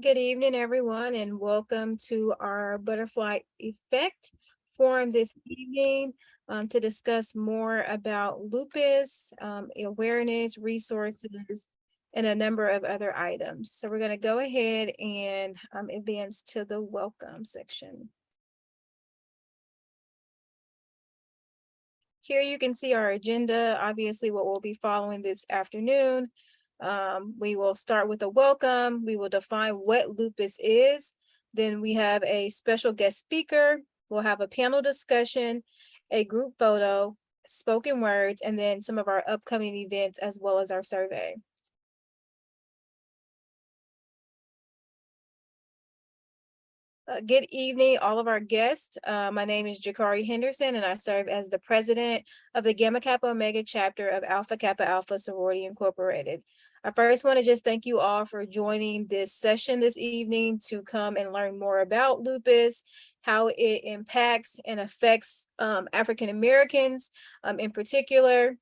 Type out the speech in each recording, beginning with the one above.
Good evening, everyone, and welcome to our Butterfly Effect Forum this evening to discuss more about lupus, awareness, resources, and a number of other items. So we're going to go ahead and advance to the welcome section. Here you can see our agenda, obviously what we'll be following this afternoon. We will start with a welcome. We will define what lupus is. Then we have a special guest speaker. We'll have a panel discussion, a group photo, spoken words, and then some of our upcoming events as well as our survey. Good evening, all of our guests. My name is Jakari Henderson, and I serve as the president of the Gamma Kappa Omega chapter of Alpha Kappa Alpha Sorority Incorporated. I first want to just thank you all for joining this session this evening to come and learn more about lupus, how it impacts and affects African Americans in particular,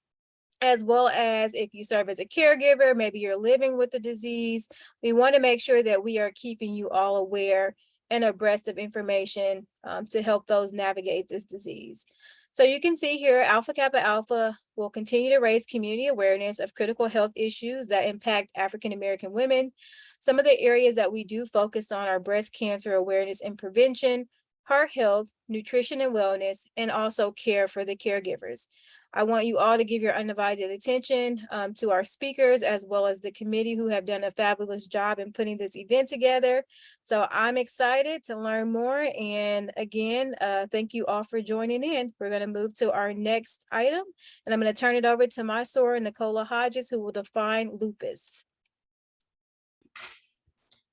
as well as if you serve as a caregiver, maybe you're living with the disease. We want to make sure that we are keeping you all aware and abreast of information to help those navigate this disease. So you can see here, Alpha Kappa Alpha will continue to raise community awareness of critical health issues that impact African American women. Some of the areas that we do focus on are breast cancer awareness and prevention, heart health, nutrition and wellness, and also care for the caregivers. I want you all to give your undivided attention to our speakers as well as the committee who have done a fabulous job in putting this event together. So I'm excited to learn more. And again, thank you all for joining in. We're going to move to our next item, and I'm going to turn it over to my soror, Nicola Hodges, who will define lupus.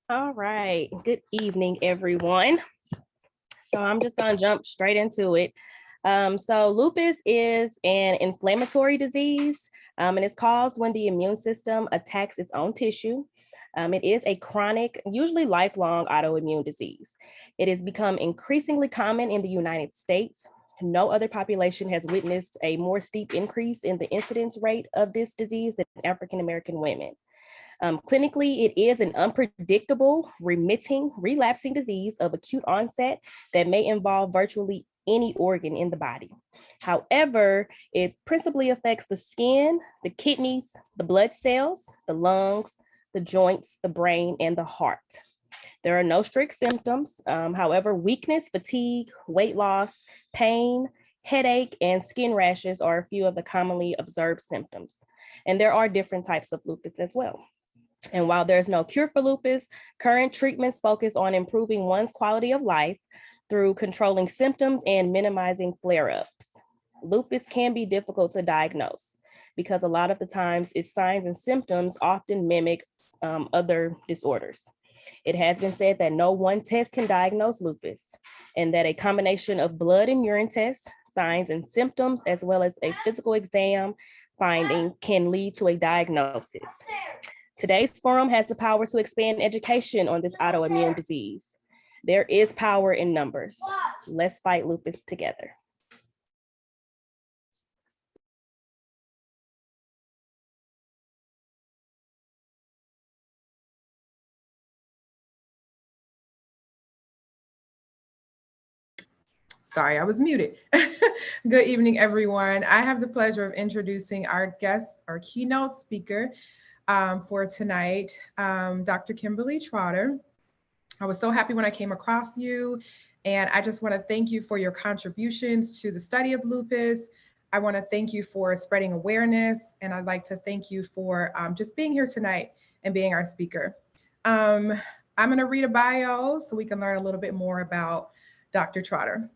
All right, good evening, everyone. So I'm just going to jump straight into it. So lupus is an inflammatory disease, and it's caused when the immune system attacks its own tissue. It is a chronic, usually lifelong autoimmune disease. It has become increasingly common in the United States. No other population has witnessed a more steep increase in the incidence rate of this disease than African American women. Clinically, it is an unpredictable, remitting, relapsing disease of acute onset that may involve virtually any organ in the body. However, it principally affects the skin, the kidneys, the blood cells, the lungs, the joints, the brain, and the heart. There are no strict symptoms. However, weakness, fatigue, weight loss, pain, headache, and skin rashes are a few of the commonly observed symptoms. And there are different types of lupus as well. And while there's no cure for lupus, current treatments focus on improving one's quality of life through controlling symptoms and minimizing flare-ups. Lupus can be difficult to diagnose because a lot of the times its signs and symptoms often mimic other disorders. It has been said that no one test can diagnose lupus, and that a combination of blood and urine tests, signs and symptoms, as well as a physical exam finding can lead to a diagnosis. Today's forum has the power to expand education on this autoimmune disease. There is power in numbers. Let's fight lupus together. Sorry, I was muted. Good evening, everyone. I have the pleasure of introducing our guest, our keynote speaker for tonight, Dr. Kimberly Trotter. I was so happy when I came across you, and I just want to thank you for your contributions to the study of lupus. I want to thank you for spreading awareness, and I'd like to thank you for just being here tonight and being our speaker. I'm going to read a bio so we can learn a little bit more about Dr. Trotter.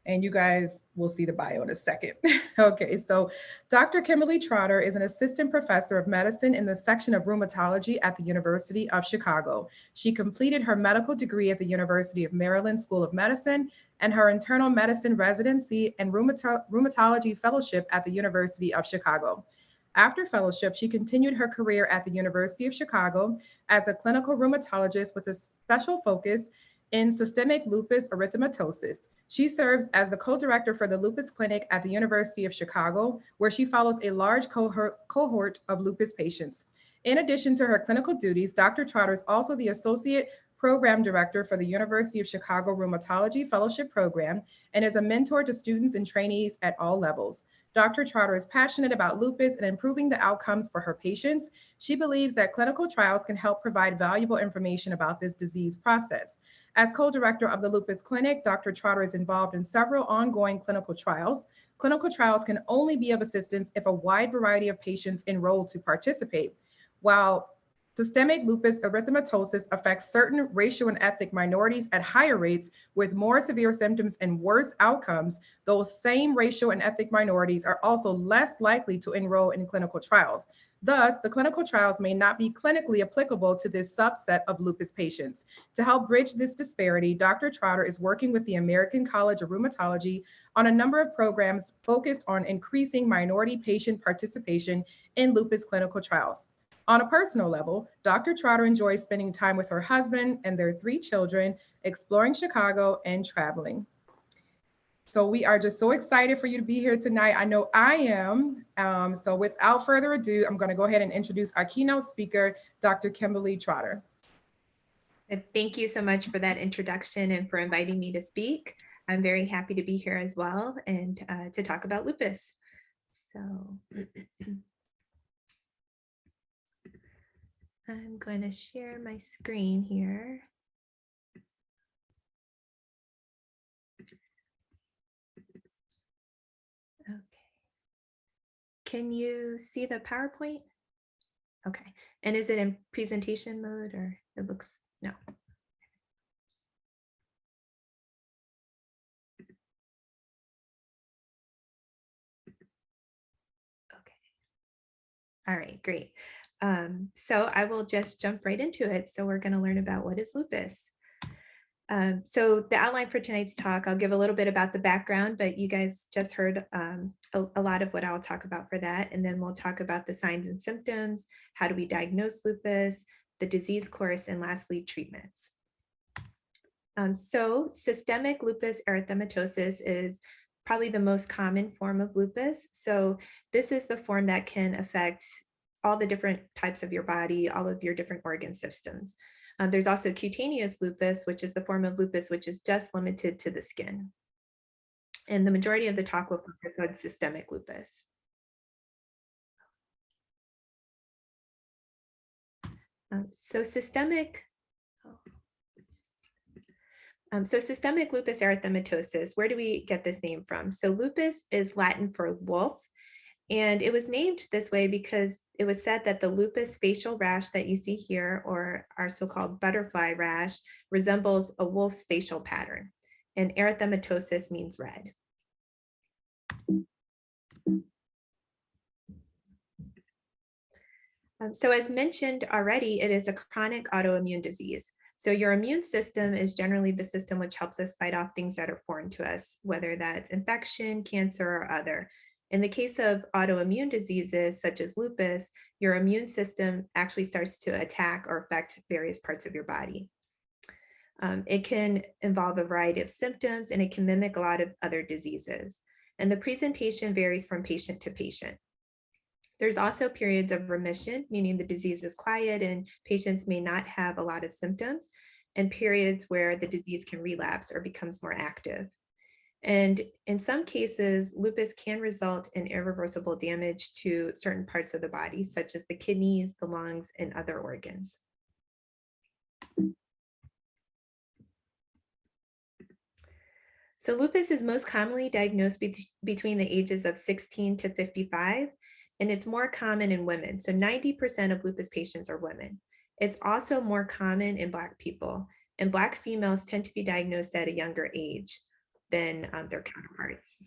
And you guys will see the bio in a second. Okay, so Dr. Kimberly Trotter is an assistant professor of medicine in the section of rheumatology at the University of Chicago. She completed her medical degree at the University of Maryland School of Medicine and her internal medicine residency and rheumatology fellowship at the University of Chicago. After fellowship, she continued her career at the University of Chicago as a clinical rheumatologist with a special focus in systemic lupus erythematosus. She serves as the co-director for the Lupus Clinic at the University of Chicago, where she follows a large cohort of lupus patients. In addition to her clinical duties, Dr. Trotter is also the Associate Program Director for the University of Chicago Rheumatology Fellowship Program and is a mentor to students and trainees at all levels. Dr. Trotter is passionate about lupus and improving the outcomes for her patients. She believes that clinical trials can help provide valuable information about this disease process. As co-director of the Lupus Clinic, Dr. Trotter is involved in several ongoing clinical trials. Clinical trials can only be of assistance if a wide variety of patients enroll to participate. While systemic lupus erythematosus affects certain racial and ethnic minorities at higher rates with more severe symptoms and worse outcomes, those same racial and ethnic minorities are also less likely to enroll in clinical trials. Thus, the clinical trials may not be clinically applicable to this subset of lupus patients. To help bridge this disparity, Dr. Trotter is working with the American College of Rheumatology on a number of programs focused on increasing minority patient participation in lupus clinical trials. On a personal level, Dr. Trotter enjoys spending time with her husband and their 3 children, exploring Chicago and traveling. So we are just so excited for you to be here tonight. I know I am. So without further ado, I'm going to go ahead and introduce our keynote speaker, Dr. Kimberly Trotter. Thank you so much for that introduction and for inviting me to speak. I'm very happy to be here as well and to talk about lupus. So I'm going to share my screen here. Okay. Can you see the PowerPoint? Okay. And is it in presentation mode or it looks, no. Okay. All right, great. So I will just jump right into it. So we're going to learn about what is lupus. So the outline for tonight's talk, I'll give a little bit about the background, but you guys just heard a lot of what I'll talk about for that. And then we'll talk about the signs and symptoms, how do we diagnose lupus, the disease course, and lastly, treatments. So systemic lupus erythematosus is probably the most common form of lupus. So this is the form that can affect all the different types of your body, all of your different organ systems. There's also cutaneous lupus, which is the form of lupus which is just limited to the skin. And the majority of the talk will focus on systemic lupus. So systemic lupus erythematosus, where do we get this name from? So lupus is Latin for wolf, and it was named this way because it was said that the lupus facial rash that you see here, or our so-called butterfly rash, resembles a wolf's facial pattern, and erythematosus means red. So as mentioned already, it is a chronic autoimmune disease. So your immune system is generally the system which helps us fight off things that are foreign to us, whether that's infection, cancer, or other. In the case of autoimmune diseases such as lupus, your immune system actually starts to attack or affect various parts of your body. It can involve a variety of symptoms, and it can mimic a lot of other diseases. And the presentation varies from patient to patient. There's also periods of remission, meaning the disease is quiet and patients may not have a lot of symptoms, and periods where the disease can relapse or becomes more active. And in some cases, lupus can result in irreversible damage to certain parts of the body, such as the kidneys, the lungs, and other organs. So lupus is most commonly diagnosed between the ages of 16 to 55, and it's more common in women. So 90% of lupus patients are women. It's also more common in Black people, and Black females tend to be diagnosed at a younger age than their counterparts.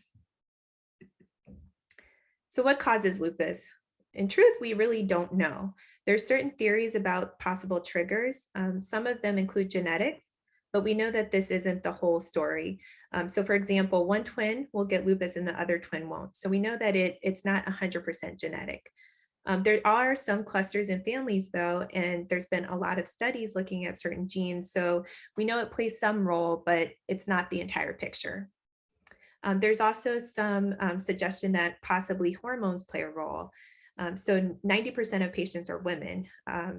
So what causes lupus? In truth, we really don't know. There's certain theories about possible triggers. Some of them include genetics, but we know that this isn't the whole story. So for example, one twin will get lupus and the other twin won't. So we know that it's not 100% genetic. There are some clusters in families though, and there's been a lot of studies looking at certain genes. So we know it plays some role, but it's not the entire picture. There's also some suggestion that possibly hormones play a role. So 90% of patients are women.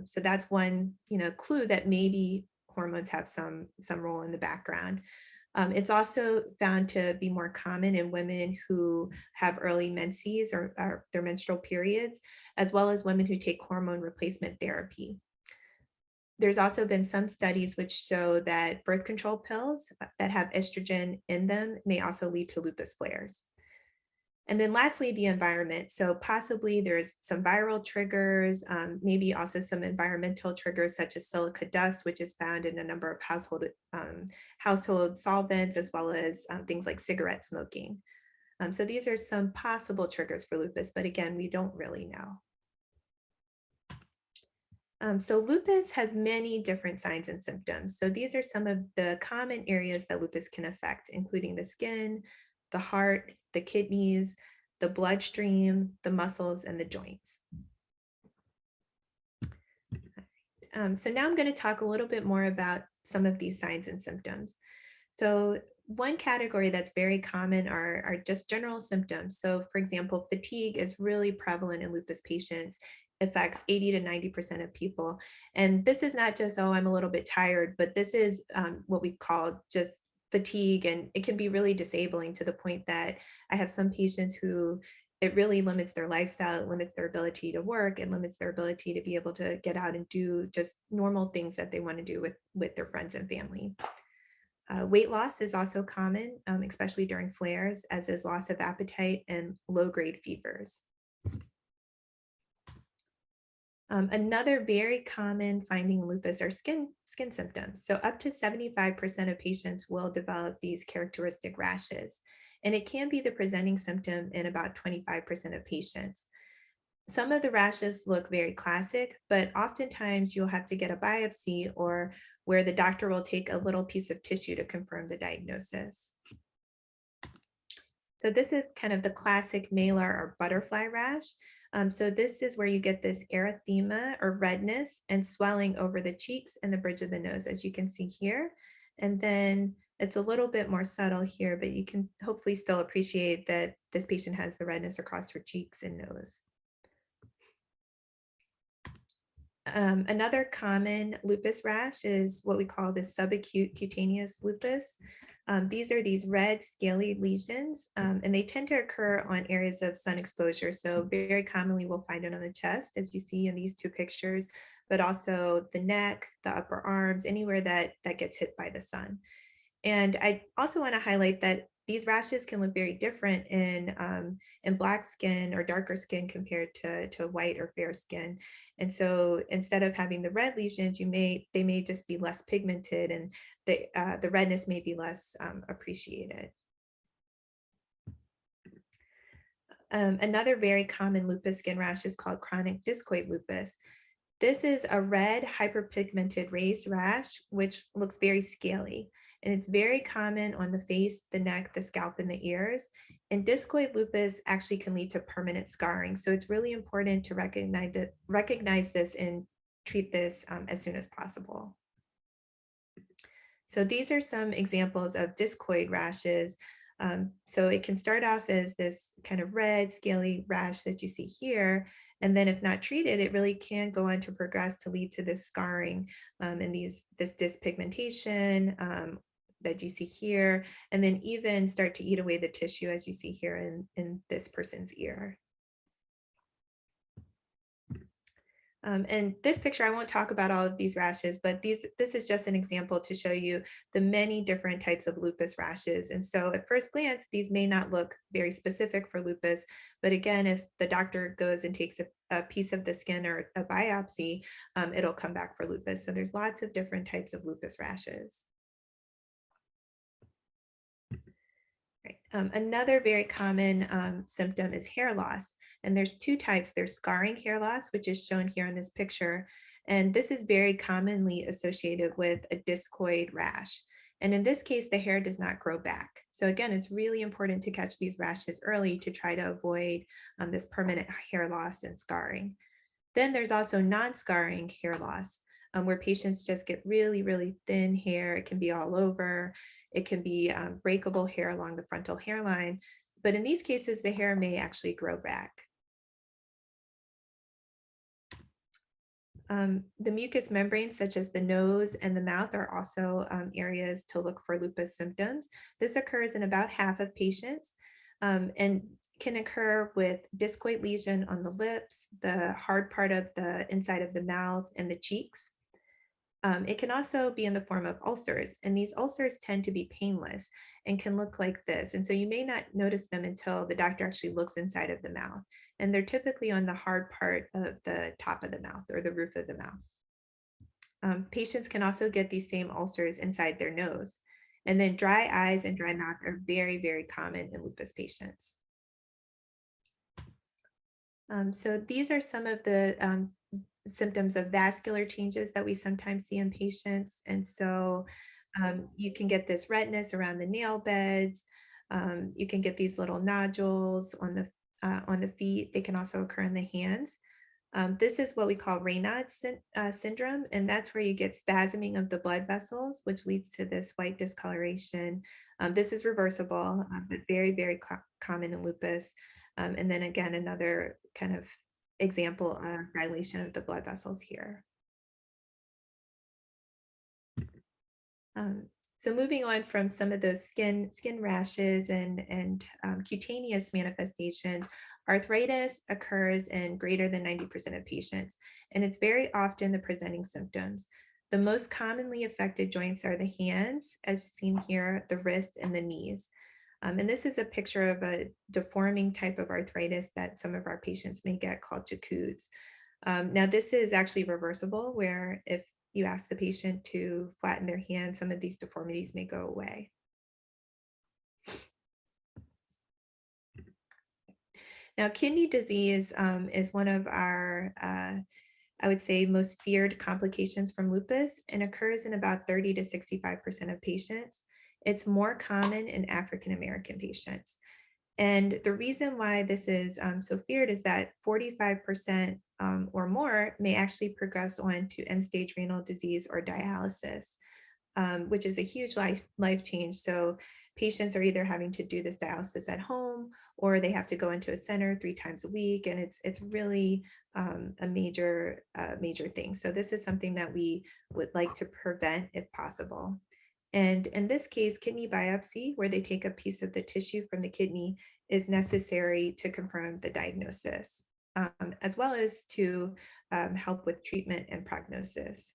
So that's one, clue that maybe hormones have some role in the background. It's also found to be more common in women who have early menses or their menstrual periods, as well as women who take hormone replacement therapy. There's also been some studies which show that birth control pills that have estrogen in them may also lead to lupus flares. And then lastly, the environment. So possibly there's some viral triggers, maybe also some environmental triggers such as silica dust, which is found in a number of household solvents, as well as things like cigarette smoking. So these are some possible triggers for lupus, but again, we don't really know. So lupus has many different signs and symptoms. So these are some of the common areas that lupus can affect, including the skin, the heart, the kidneys, the bloodstream, the muscles, and the joints. So now I'm going to talk a little bit more about some of these signs and symptoms. So one category that's very common are just general symptoms. So for example, fatigue is really prevalent in lupus patients. It affects 80 to 90% of people. And this is not just, oh, I'm a little bit tired, but this is what we call just fatigue. And it can be really disabling to the point that I have some patients who it really limits their lifestyle, it limits their ability to work, it limits their ability to be able to get out and do just normal things that they want to do with their friends and family. Weight loss is also common, especially during flares, as is loss of appetite and low-grade fevers. Another very common finding in lupus are skin symptoms. So up to 75% of patients will develop these characteristic rashes, and it can be the presenting symptom in about 25% of patients. Some of the rashes look very classic, but oftentimes you'll have to get a biopsy or where the doctor will take a little piece of tissue to confirm the diagnosis. So this is kind of the classic malar or butterfly rash. So this is where you get this erythema or redness and swelling over the cheeks and the bridge of the nose, as you can see here. And then it's a little bit more subtle here, but you can hopefully still appreciate that this patient has the redness across her cheeks and nose. Another common lupus rash is what we call the subacute cutaneous lupus. These are these red scaly lesions, and they tend to occur on areas of sun exposure. So very commonly we'll find it on the chest, as you see in these two pictures, but also the neck, the upper arms, anywhere that gets hit by the sun. And I also want to highlight that these rashes can look very different in black skin or darker skin compared to white or fair skin. And so instead of having the red lesions, they may just be less pigmented, and the redness may be less appreciated. Another very common lupus skin rash is called chronic discoid lupus. This is a red hyperpigmented raised rash, which looks very scaly. And it's very common on the face, the neck, the scalp, and the ears. And discoid lupus actually can lead to permanent scarring. So it's really important to recognize this and treat this as soon as possible. So these are some examples of discoid rashes. So it can start off as this kind of red, scaly rash that you see here. And then if not treated, it really can go on to progress to lead to this scarring and this dyspigmentation that you see here, and then even start to eat away the tissue, as you see here in this person's ear. And this picture, I won't talk about all of these rashes, but this is just an example to show you the many different types of lupus rashes. And so at first glance, these may not look very specific for lupus, but again, if the doctor goes and takes a piece of the skin or a biopsy, it'll come back for lupus. So there's lots of different types of lupus rashes. Another very common symptom is hair loss. And there's two types. There's scarring hair loss, which is shown here in this picture. And this is very commonly associated with a discoid rash. And in this case, the hair does not grow back. So again, it's really important to catch these rashes early to try to avoid this permanent hair loss and scarring. Then there's also non-scarring hair loss, where patients just get really, really thin hair. It can be all over. It can be breakable hair along the frontal hairline. But in these cases, the hair may actually grow back. The mucous membranes, such as the nose and the mouth, are also areas to look for lupus symptoms. This occurs in about half of patients and can occur with discoid lesion on the lips, the hard part of the inside of the mouth, and the cheeks. It can also be in the form of ulcers, and these ulcers tend to be painless and can look like this. And so you may not notice them until the doctor actually looks inside of the mouth. And they're typically on the hard part of the top of the mouth or the roof of the mouth. Patients can also get these same ulcers inside their nose. And then dry eyes and dry mouth are very, very common in lupus patients. So these are some of the symptoms of vascular changes that we sometimes see in patients. And so you can get this redness around the nail beds. You can get these little nodules on the feet. They can also occur in the hands. This is what we call Raynaud syndrome, and that's where you get spasming of the blood vessels, which leads to this white discoloration. This is reversible, but very, very common in lupus. And then again, another kind of example of dilation of the blood vessels here. So moving on from some of those skin rashes and cutaneous manifestations, arthritis occurs in greater than 90% of patients, and it's very often the presenting symptoms. The most commonly affected joints are the hands, as seen here, the wrist, and the knees. And this is a picture of a deforming type of arthritis that some of our patients may get called Charcot's. Now, this is actually reversible, where if you ask the patient to flatten their hand, some of these deformities may go away. Now, kidney disease is one of our, I would say, most feared complications from lupus, and occurs in about 30 to 65% of patients. It's more common in African-American patients. And the reason why this is so feared is that 45% or more may actually progress on to end-stage renal disease or dialysis, which is a huge life change. So patients are either having to do this dialysis at home, or they have to go into a center 3 times a week, and it's really a major thing. So this is something that we would like to prevent if possible. And in this case, kidney biopsy, where they take a piece of the tissue from the kidney, is necessary to confirm the diagnosis, as well as to help with treatment and prognosis.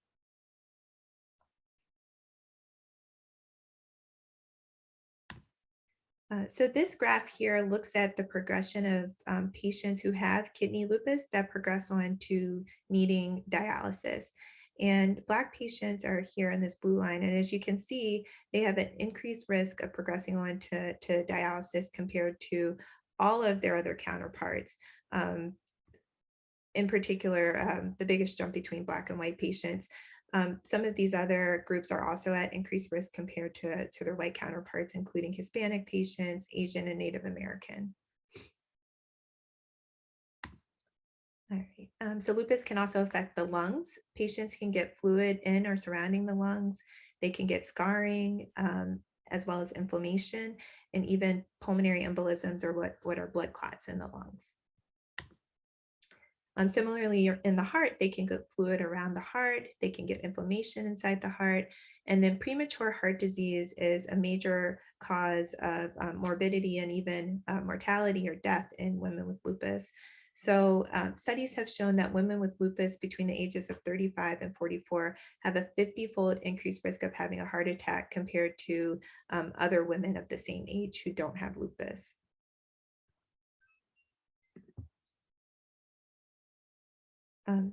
So this graph here looks at the progression of patients who have kidney lupus that progress on to needing dialysis. And Black patients are here in this blue line. And as you can see, they have an increased risk of progressing on to dialysis compared to all of their other counterparts. In particular, the biggest jump between Black and white patients. Some of these other groups are also at increased risk compared to their white counterparts, including Hispanic patients, Asian, and Native American. All right. So lupus can also affect the lungs. Patients can get fluid in or surrounding the lungs. They can get scarring, as well as inflammation, and even pulmonary embolisms, or what are blood clots in the lungs. Similarly, in the heart, they can get fluid around the heart, they can get inflammation inside the heart, and then premature heart disease is a major cause of morbidity and even mortality or death in women with lupus. So studies have shown that women with lupus between the ages of 35 and 44 have a 50-fold increased risk of having a heart attack compared to other women of the same age who don't have lupus.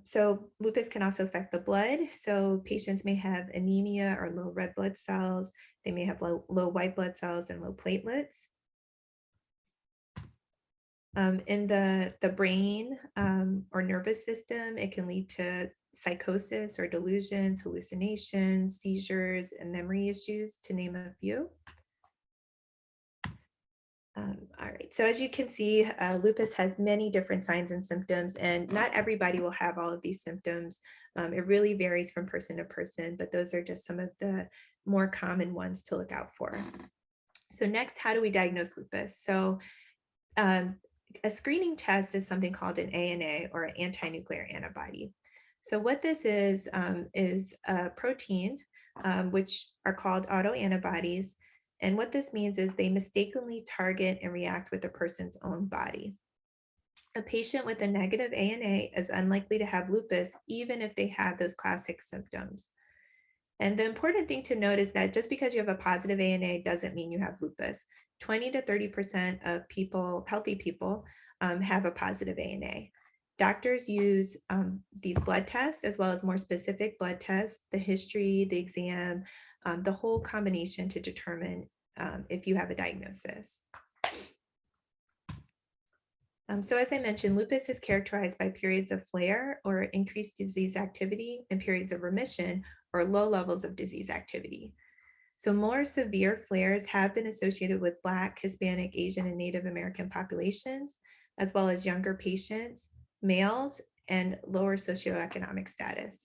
So lupus can also affect the blood. So patients may have anemia or low red blood cells. They may have low white blood cells and low platelets. In the brain or nervous system, it can lead to psychosis or delusions, hallucinations, seizures, and memory issues, to name a few. All right, so as you can see, lupus has many different signs and symptoms, and not everybody will have all of these symptoms. It really varies from person to person, but those are just some of the more common ones to look out for. So next, how do we diagnose lupus? So a screening test is something called an ANA, or an anti-nuclear antibody. So what this is a protein, which are called autoantibodies. And what this means is they mistakenly target and react with a person's own body. A patient with a negative ANA is unlikely to have lupus, even if they have those classic symptoms. And the important thing to note is that just because you have a positive ANA doesn't mean you have lupus. 20 to 30% of people, healthy people, have a positive ANA. Doctors use these blood tests as well as more specific blood tests, the history, the exam, the whole combination to determine if you have a diagnosis. So as I mentioned, lupus is characterized by periods of flare or increased disease activity and periods of remission or low levels of disease activity. So more severe flares have been associated with Black, Hispanic, Asian, and Native American populations, as well as younger patients, males, and lower socioeconomic status.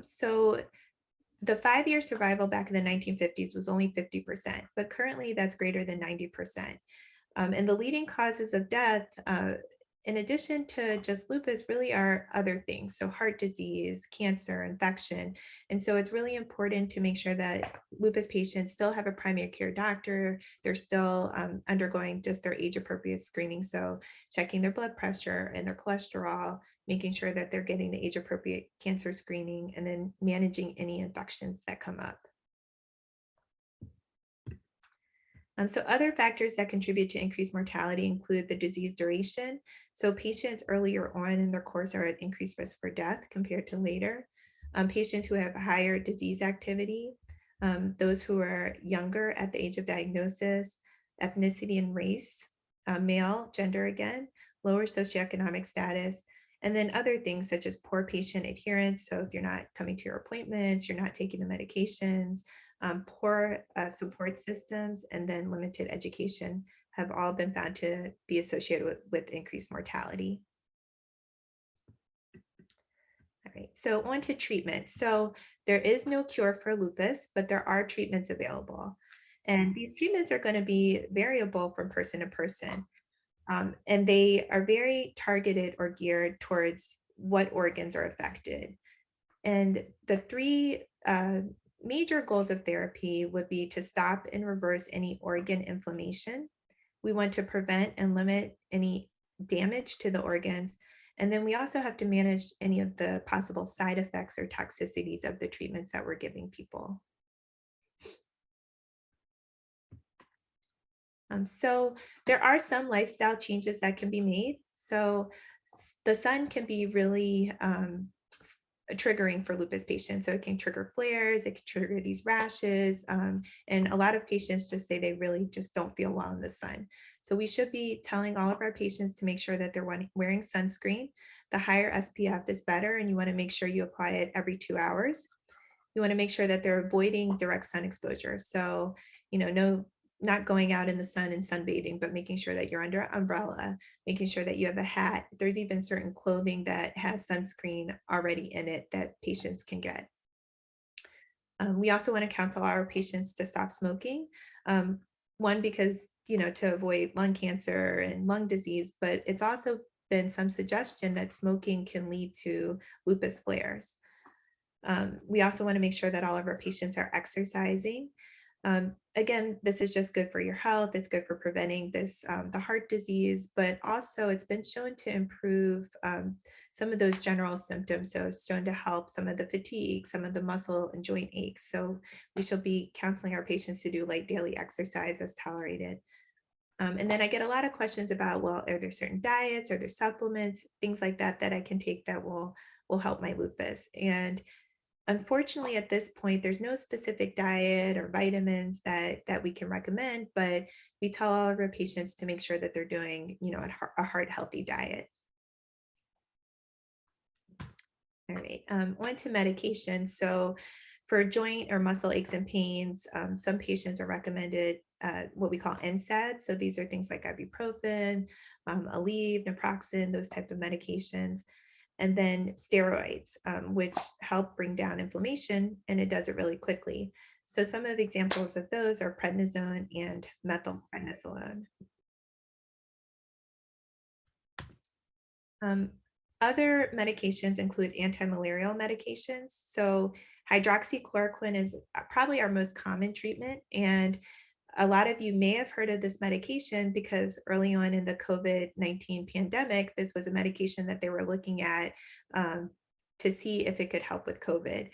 So the 5-year survival back in the 1950s was only 50%, but currently that's greater than 90%. And the leading causes of death, in addition to just lupus, really are other things. So heart disease, cancer, infection. And so it's really important to make sure that lupus patients still have a primary care doctor. They're still undergoing just their age-appropriate screening. So checking their blood pressure and their cholesterol, making sure that they're getting the age-appropriate cancer screening, and then managing any infections that come up. So other factors that contribute to increased mortality include the disease duration. So patients earlier on in their course are at increased risk for death compared to later. Patients who have higher disease activity, those who are younger at the age of diagnosis, ethnicity and race, male, gender again, lower socioeconomic status, and then other things such as poor patient adherence. So if you're not coming to your appointments, you're not taking the medications, poor support systems, and then limited education have all been found to be associated with increased mortality. All right, so on to treatment. So there is no cure for lupus, but there are treatments available. And these treatments are going to be variable from person to person. And they are very targeted or geared towards what organs are affected. And the three major goals of therapy would be to stop and reverse any organ inflammation. We want to prevent and limit any damage to the organs. And then we also have to manage any of the possible side effects or toxicities of the treatments that we're giving people. So there are some lifestyle changes that can be made. So the sun can be really triggering for lupus patients. So it can trigger flares, it can trigger these rashes. And a lot of patients just say they really just don't feel well in the sun. So we should be telling all of our patients to make sure that they're wearing sunscreen. The higher SPF is better, and you want to make sure you apply it every 2 hours. You want to make sure that they're avoiding direct sun exposure. So, not going out in the sun and sunbathing, but making sure that you're under an umbrella, making sure that you have a hat. There's even certain clothing that has sunscreen already in it that patients can get. We also want to counsel our patients to stop smoking. One, because, to avoid lung cancer and lung disease, but it's also been some suggestion that smoking can lead to lupus flares. We also want to make sure that all of our patients are exercising. Again, this is just good for your health. It's good for preventing this, the heart disease, but also it's been shown to improve some of those general symptoms. So it's shown to help some of the fatigue, some of the muscle and joint aches. So we should be counseling our patients to do light daily exercise as tolerated. And then I get a lot of questions about, well, are there certain diets, are there supplements, things like that that I can take that will help my lupus? And unfortunately, at this point, there's no specific diet or vitamins that we can recommend, but we tell all of our patients to make sure that they're doing, a heart healthy diet. All right, on to medication. So for joint or muscle aches and pains, some patients are recommended what we call NSAIDs. So these are things like ibuprofen, Aleve, naproxen, those type of medications. And then steroids, which help bring down inflammation, and it does it really quickly. So some of the examples of those are prednisone and methylprednisolone. Other medications include anti-malarial medications. So hydroxychloroquine is probably our most common treatment. And a lot of you may have heard of this medication because early on in the COVID-19 pandemic, this was a medication that they were looking at to see if it could help with COVID.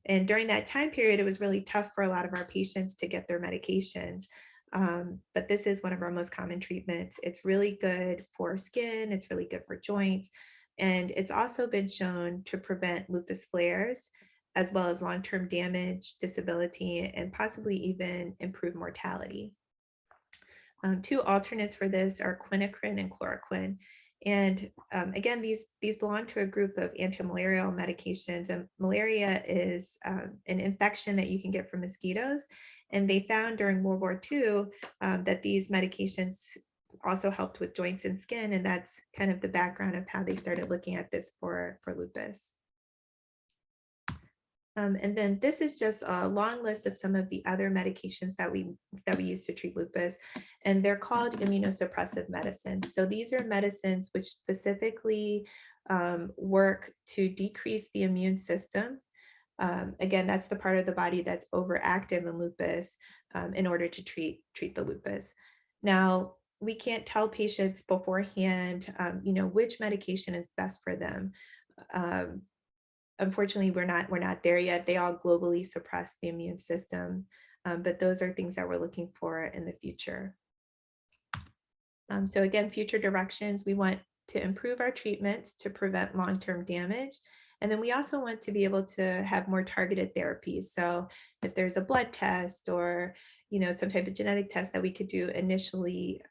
And during that time period, it was really tough for a lot of our patients to get their medications. But this is one of our most common treatments. It's really good for skin. It's really good for joints. And it's also been shown to prevent lupus flares, as well as long-term damage, disability, and possibly even improve mortality. Two alternates for this are quinacrine and chloroquine. And again, these belong to a group of anti-malarial medications, and malaria is an infection that you can get from mosquitoes. And they found during World War II that these medications also helped with joints and skin. And that's kind of the background of how they started looking at this for lupus. And then this is just a long list of some of the other medications that we use to treat lupus, and they're called immunosuppressive medicines. So these are medicines which specifically work to decrease the immune system. Again, that's the part of the body that's overactive in lupus in order to treat the lupus. Now, we can't tell patients beforehand, which medication is best for them. Unfortunately, we're not there yet. They all globally suppress the immune system, but those are things that we're looking for in the future. So again, future directions, we want to improve our treatments to prevent long-term damage. And then we also want to be able to have more targeted therapies. So if there's a blood test or some type of genetic test that we could do initially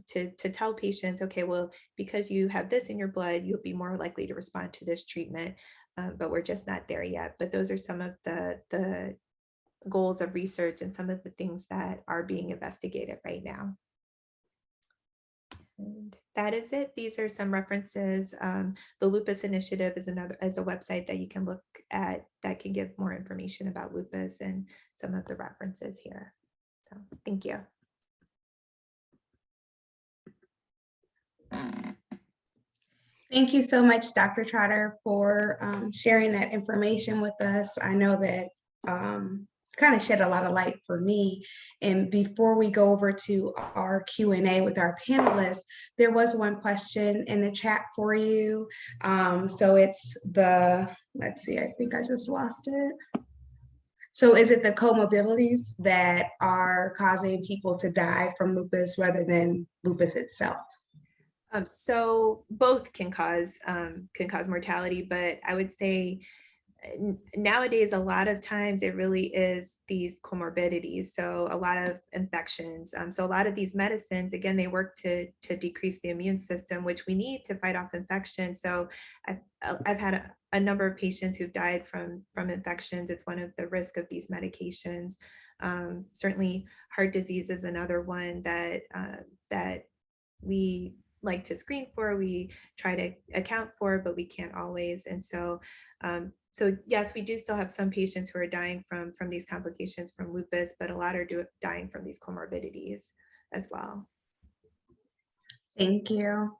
to tell patients, okay, well, because you have this in your blood, you'll be more likely to respond to this treatment. But we're just not there yet. But those are some of the goals of research and some of the things that are being investigated right now. And that is it. These are some references. The Lupus Initiative is a website that you can look at that can give more information about lupus and some of the references here. So thank you. Thank you so much, Dr. Trotter, for sharing that information with us. I know that kind of shed a lot of light for me. And before we go over to our Q&A with our panelists, there was one question in the chat for you. So it's let's see, I think I just lost it. So is it the comorbidities that are causing people to die from lupus rather than lupus itself? So both can cause mortality, but I would say nowadays, a lot of times it really is these comorbidities. So a lot of infections. So a lot of these medicines, again, they work to decrease the immune system, which we need to fight off infection. So I've had a number of patients who've died from infections. It's one of the risks of these medications. Certainly heart disease is another one that we like to screen for, we try to account for, but we can't always. And so yes, we do still have some patients who are dying from these complications from lupus, but a lot are dying from these comorbidities as well. Thank you.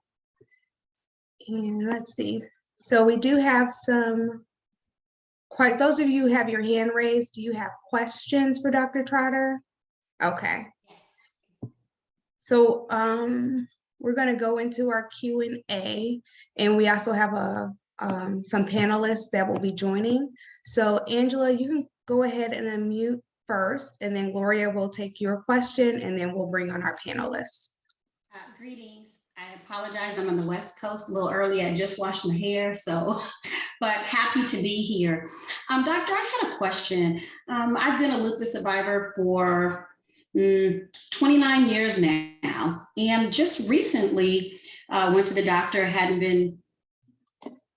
And let's see. So we do have those of you who have your hand raised, do you have questions for Dr. Trotter? Okay. Yes. So we're going to go into our Q&A, and we also have some panelists that will be joining. So Angela, you can go ahead and unmute first, and then Gloria will take your question, and then we'll bring on our panelists. Greetings. I apologize. I'm on the West Coast a little early. I just washed my hair, but happy to be here. Doctor, I had a question. I've been a lupus survivor for 29 years now, and just recently went to the doctor, hadn't been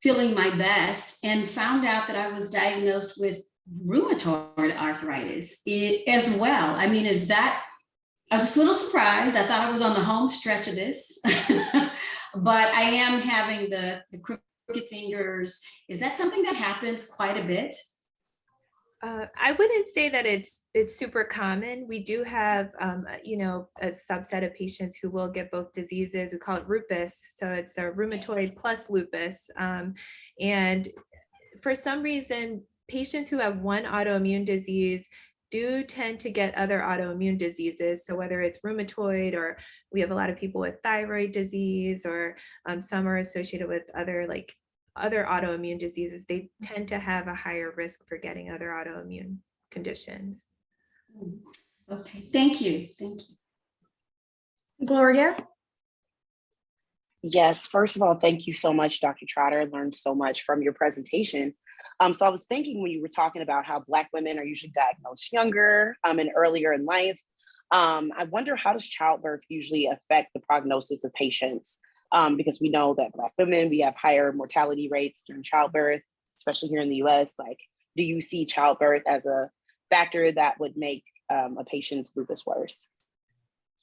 feeling my best, and found out that I was diagnosed with rheumatoid arthritis as well. I mean, I was a little surprised. I thought I was on the home stretch of this, but I am having the crooked fingers. Is that something that happens quite a bit? I wouldn't say that it's super common. We do have, you know, a subset of patients who will get both diseases. We call it lupus. So it's a rheumatoid plus lupus. And for some reason, patients who have one autoimmune disease do tend to get other autoimmune diseases. So whether it's rheumatoid, or we have a lot of people with thyroid disease, or some are associated with other autoimmune diseases, they tend to have a higher risk for getting other autoimmune conditions. Okay, thank you. Thank you. Gloria? Yes, first of all, thank you so much, Dr. Trotter. I learned so much from your presentation. So I was thinking when you were talking about how Black women are usually diagnosed younger and earlier in life, I wonder, how does childbirth usually affect the prognosis of patients? Because we know that Black women, we have higher mortality rates during childbirth, especially here in the US. Like, do you see childbirth as a factor that would make a patient's lupus worse?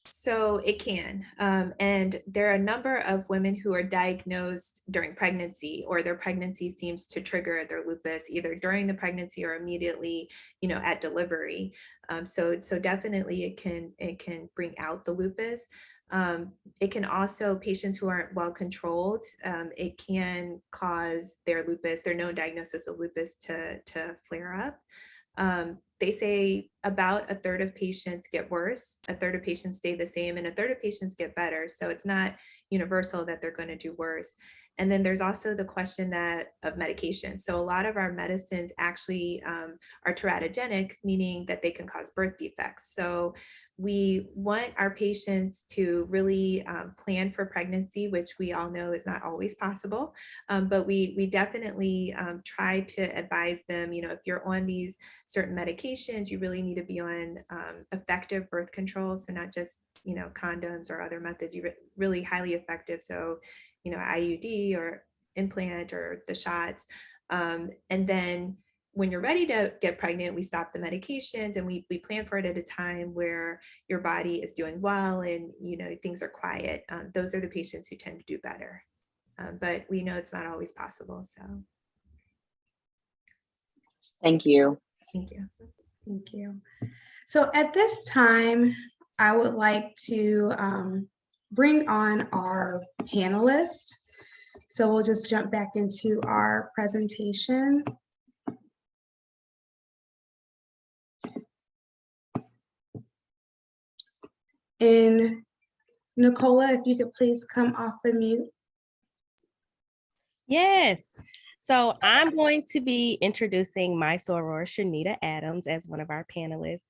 So it can, and there are a number of women who are diagnosed during pregnancy, or their pregnancy seems to trigger their lupus either during the pregnancy or immediately, you know, at delivery. So definitely it can bring out the lupus. It can also, patients who aren't well controlled, it can cause their known diagnosis of lupus to flare up. They say about a third of patients get worse, a third of patients stay the same, and a third of patients get better. So it's not universal that they're going to do worse. And then there's also the question of medication. So a lot of our medicines actually are teratogenic, meaning that they can cause birth defects. So we want our patients to really plan for pregnancy, which we all know is not always possible. But we definitely try to advise them, you know, if you're on these certain medications, you really need to be on effective birth control. So not just, you know, condoms or other methods, really highly effective. So, you know, IUD or implant or the shots. And then when you're ready to get pregnant, we stop the medications and we plan for it at a time where your body is doing well and, you know, things are quiet. Those are the patients who tend to do better. But we know it's not always possible. So Thank you. thank you. Thank you. So at this time, I would like to bring on our panelists. So we'll just jump back into our presentation. And Nicola, if you could please come off the mute. Yes. So I'm going to be introducing my soror, Shanita Adams, as one of our panelists,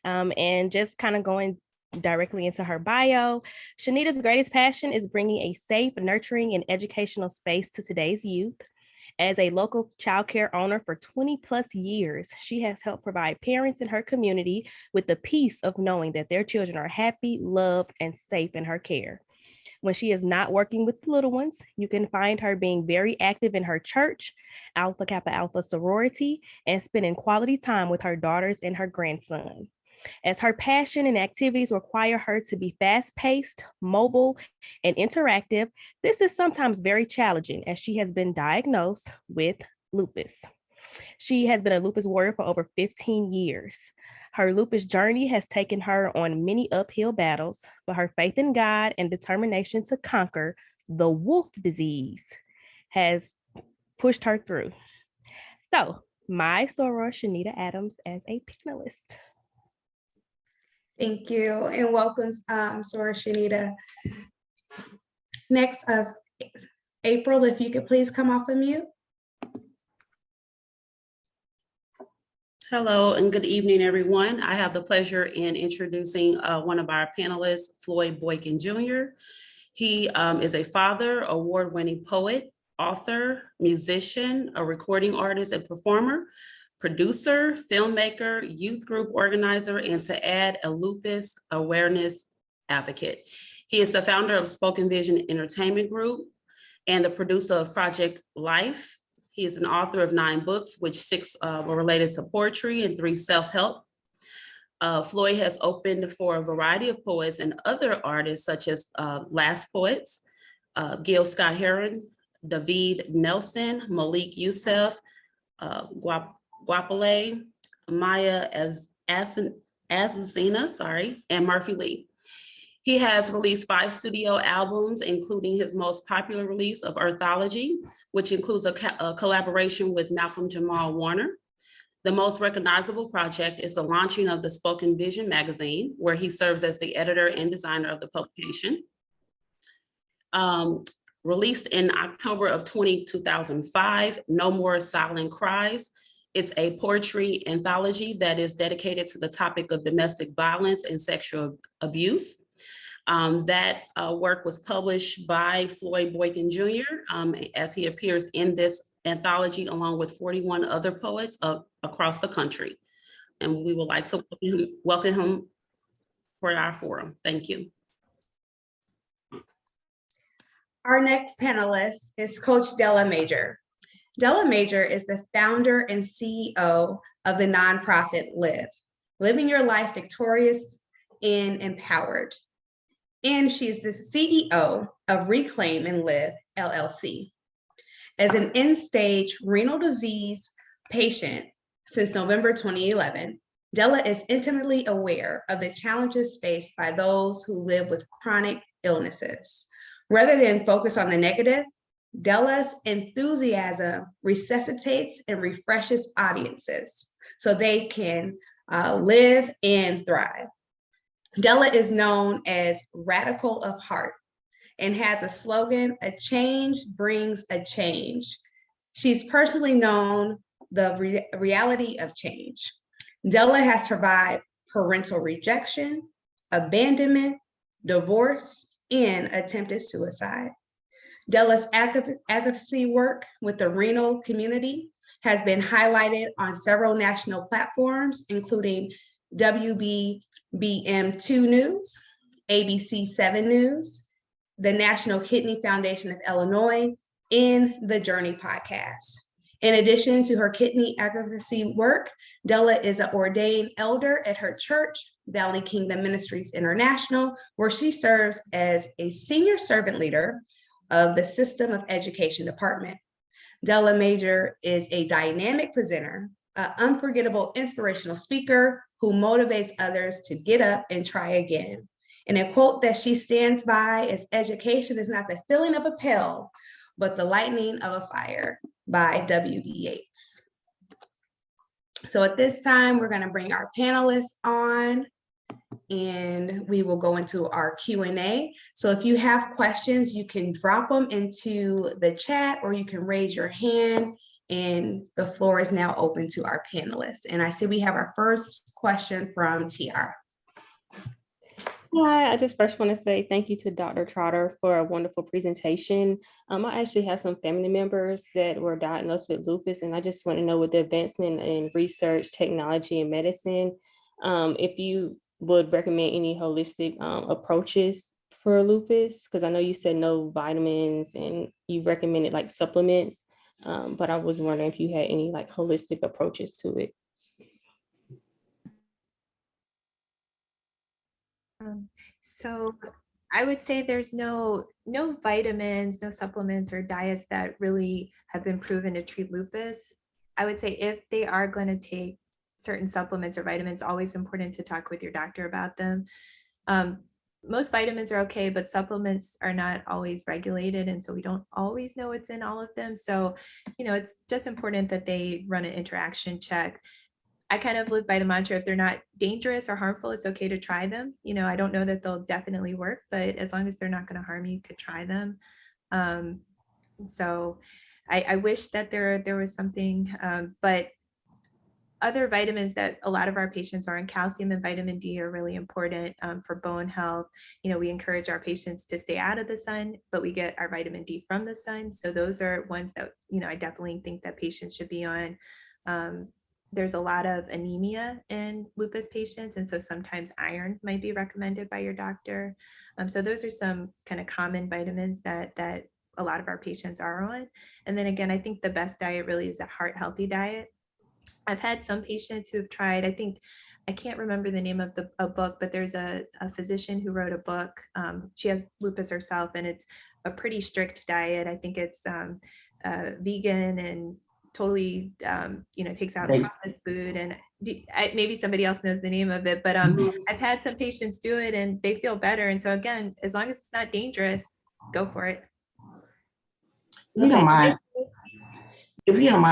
and just kind of going directly into her bio. Shanita's greatest passion is bringing a safe, nurturing, and educational space to today's youth. As a local childcare owner for 20 plus years, she has helped provide parents in her community with the peace of knowing that their children are happy, loved, and safe in her care. When she is not working with the little ones, you can find her being very active in her church, Alpha Kappa Alpha Sorority, and spending quality time with her daughters and her grandson. As her passion and activities require her to be fast-paced, mobile, and interactive, this is sometimes very challenging as she has been diagnosed with lupus. She has been a lupus warrior for over 15 years. Her lupus journey has taken her on many uphill battles, but her faith in God and determination to conquer the wolf disease has pushed her through. So, my soror, Shanita Adams, as a panelist. Thank you, and welcome, soror Shanita. Next, April, if you could please come off the mute. Hello and good evening, everyone. I have the pleasure in introducing one of our panelists, Floyd Boykin Jr. He is a father, award-winning poet, author, musician, a recording artist and performer, producer, filmmaker, youth group organizer, and to add, a lupus awareness advocate. He is the founder of Spoken Vision Entertainment Group and the producer of Project Life. He is an author of 9 books, which 6 were related to poetry and 3 self-help. Floyd has opened for a variety of poets and other artists such as Last Poets, Gil Scott Heron, David Nelson, Malik Youssef, Guapale, Maya Azucena, and Murphy Lee. He has released 5 studio albums, including his most popular release of Earthology, which includes a collaboration with Malcolm Jamal Warner. The most recognizable project is the launching of the Spoken Vision magazine, where he serves as the editor and designer of the publication. Released in October of 2005, No More Silent Cries. It's a poetry anthology that is dedicated to the topic of domestic violence and sexual abuse. That work was published by Floyd Boykin Jr. As he appears in this anthology along with 41 other poets across the country. And we would like to welcome him for our forum. Thank you. Our next panelist is Coach Della Major. Della Major is the founder and CEO of the nonprofit L.U.P.U.S, Living Your Life Victorious and Empowered. And she's the CEO of Reclaim and Live, LLC. As an end-stage renal disease patient since November 2011, Della is intimately aware of the challenges faced by those who live with chronic illnesses. Rather than focus on the negative, Della's enthusiasm resuscitates and refreshes audiences so they can live and thrive. Della is known as Radical of Heart and has a slogan, "A change brings a change." She's personally known the reality of change. Della has survived parental rejection, abandonment, divorce, and attempted suicide. Della's advocacy work with the renal community has been highlighted on several national platforms, including WBBM2 News, ABC 7 News, the National Kidney Foundation of Illinois, and the Journey podcast. In addition to her kidney advocacy work, Della is an ordained elder at her church, Valley Kingdom Ministries International, where she serves as a senior servant leader of the System of Education Department. Della Major is a dynamic presenter, an unforgettable inspirational speaker who motivates others to get up and try again. And a quote that she stands by is, "Education is not the filling of a pill, but the lighting of a fire," by W.B. Yeats. So at this time, we're going to bring our panelists on and we will go into our Q&A. So if you have questions, you can drop them into the chat or you can raise your hand, and the floor is now open to our panelists. And I see we have our first question from TR. Hi, I just first want to say thank you to Dr. Trotter for a wonderful presentation. I actually have some family members that were diagnosed with lupus, and I just want to know, with the advancement in research, technology, and medicine, if you would recommend any holistic approaches for lupus, because I know you said no vitamins and you recommended like supplements, but I was wondering if you had any like holistic approaches to it. So I would say there's no vitamins, no supplements or diets that really have been proven to treat lupus. I would say if they are going to take certain supplements or vitamins, always important to talk with your doctor about them. Most vitamins are okay, but supplements are not always regulated. And so we don't always know what's in all of them. So, it's just important that they run an interaction check. I kind of live by the mantra, if they're not dangerous or harmful, it's okay to try them. I don't know that they'll definitely work, but as long as they're not going to harm you, you could try them. So I wish that there was something, but other vitamins that a lot of our patients are on, calcium and vitamin D, are really important for bone health. We encourage our patients to stay out of the sun, but we get our vitamin D from the sun. So those are ones that, I definitely think that patients should be on. There's a lot of anemia in lupus patients, and so sometimes iron might be recommended by your doctor. So those are some kind of common vitamins that a lot of our patients are on. And then again, I think the best diet really is a heart healthy diet. I've had some patients who have tried, I can't remember the name of a book, but there's a physician who wrote a book. She has lupus herself, and it's a pretty strict diet. I think it's vegan and totally, takes out Right. processed food. And maybe somebody else knows the name of it, but I've had some patients do it and they feel better. And so again, as long as it's not dangerous, go for it. If you don't mind,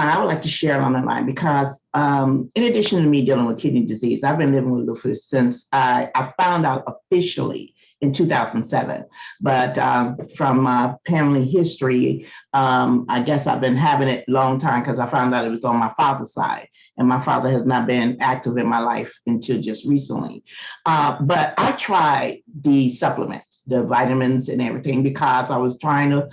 I would like to share on the line because in addition to me dealing with kidney disease, I've been living with lupus since I found out officially in 2007. But from family history, I guess I've been having it a long time because I found out it was on my father's side. And my father has not been active in my life until just recently. But I tried the supplements, the vitamins and everything, because I was trying to,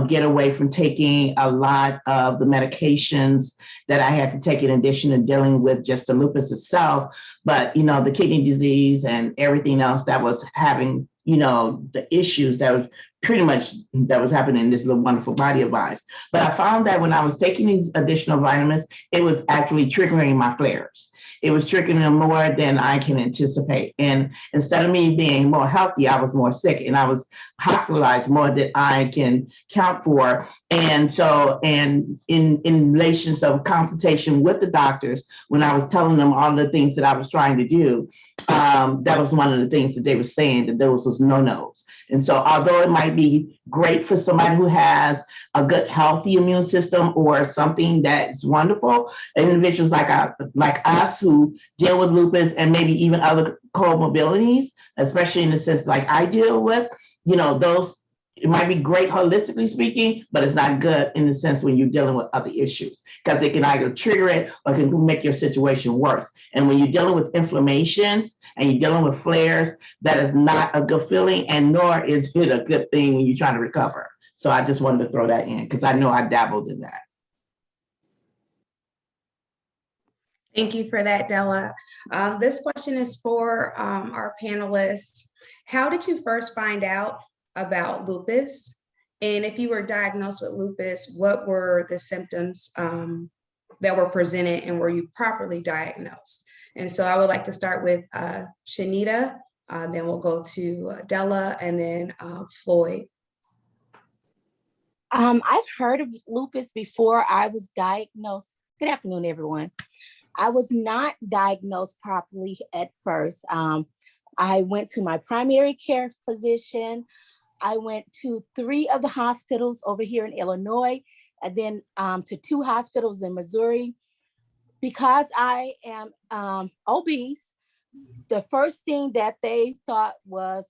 get away from taking a lot of the medications that I had to take in addition to dealing with just the lupus itself. But, the kidney disease and everything else that was having, the issues that was that was happening in this little wonderful body of mine. But I found that when I was taking these additional vitamins, it was actually triggering my flares. It was triggering them more than I can anticipate. And instead of me being more healthy, I was more sick and I was hospitalized more than I can count for. And so, and in relation to consultation with the doctors, when I was telling them all the things that I was trying to do, that was one of the things that they were saying, that those was no-nos. And so although it might be great for somebody who has a good, healthy immune system or something that's wonderful, individuals like us who deal with lupus and maybe even other comorbidities, especially in the sense like I deal with, those, it might be great holistically speaking, but it's not good in the sense when you're dealing with other issues, because they can either trigger it or can make your situation worse. And when you're dealing with inflammations and you're dealing with flares, that is not a good feeling, and nor is it a good thing when you're trying to recover. So I just wanted to throw that in because I know I dabbled in that. Thank you for that, Della. This question is for our panelists. How did you first find out about lupus? And if you were diagnosed with lupus, what were the symptoms that were presented, and were you properly diagnosed? And so I would like to start with Shanita, then we'll go to Della, and then Floyd. I've heard of lupus before I was diagnosed. Good afternoon, everyone. I was not diagnosed properly at first. I went to my primary care physician. I went to 3 of the hospitals over here in Illinois, and then to 2 hospitals in Missouri. Because I am obese, the first thing that they thought was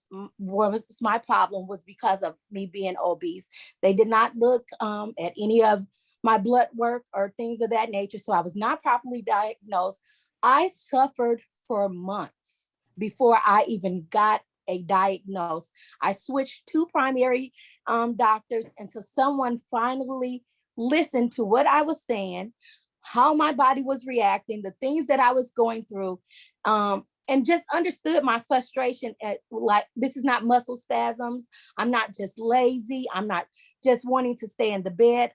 my problem was because of me being obese. They did not look at any of my blood work or things of that nature. So I was not properly diagnosed. I suffered for months before I even got a diagnosis. I switched 2 primary doctors until someone finally listened to what I was saying, how my body was reacting, the things that I was going through, and just understood my frustration at, like, this is not muscle spasms. I'm not just lazy. I'm not just wanting to stay in the bed.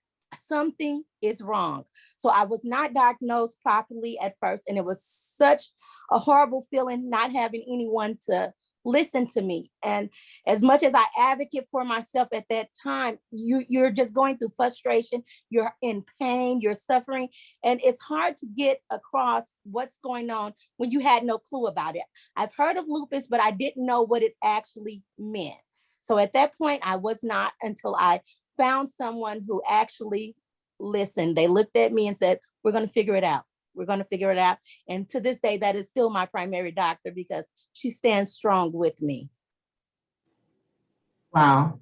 Something is wrong. So I was not diagnosed properly at first. And it was such a horrible feeling not having anyone to listen to me. And as much as I advocate for myself at that time, you're just going through frustration, you're in pain, you're suffering. And it's hard to get across what's going on when you had no clue about it. I've heard of lupus, but I didn't know what it actually meant. So at that point, I was not, until I found someone who actually listened. They looked at me and said, we're going to figure it out. We're going to figure it out. And to this day, that is still my primary doctor because she stands strong with me. Wow.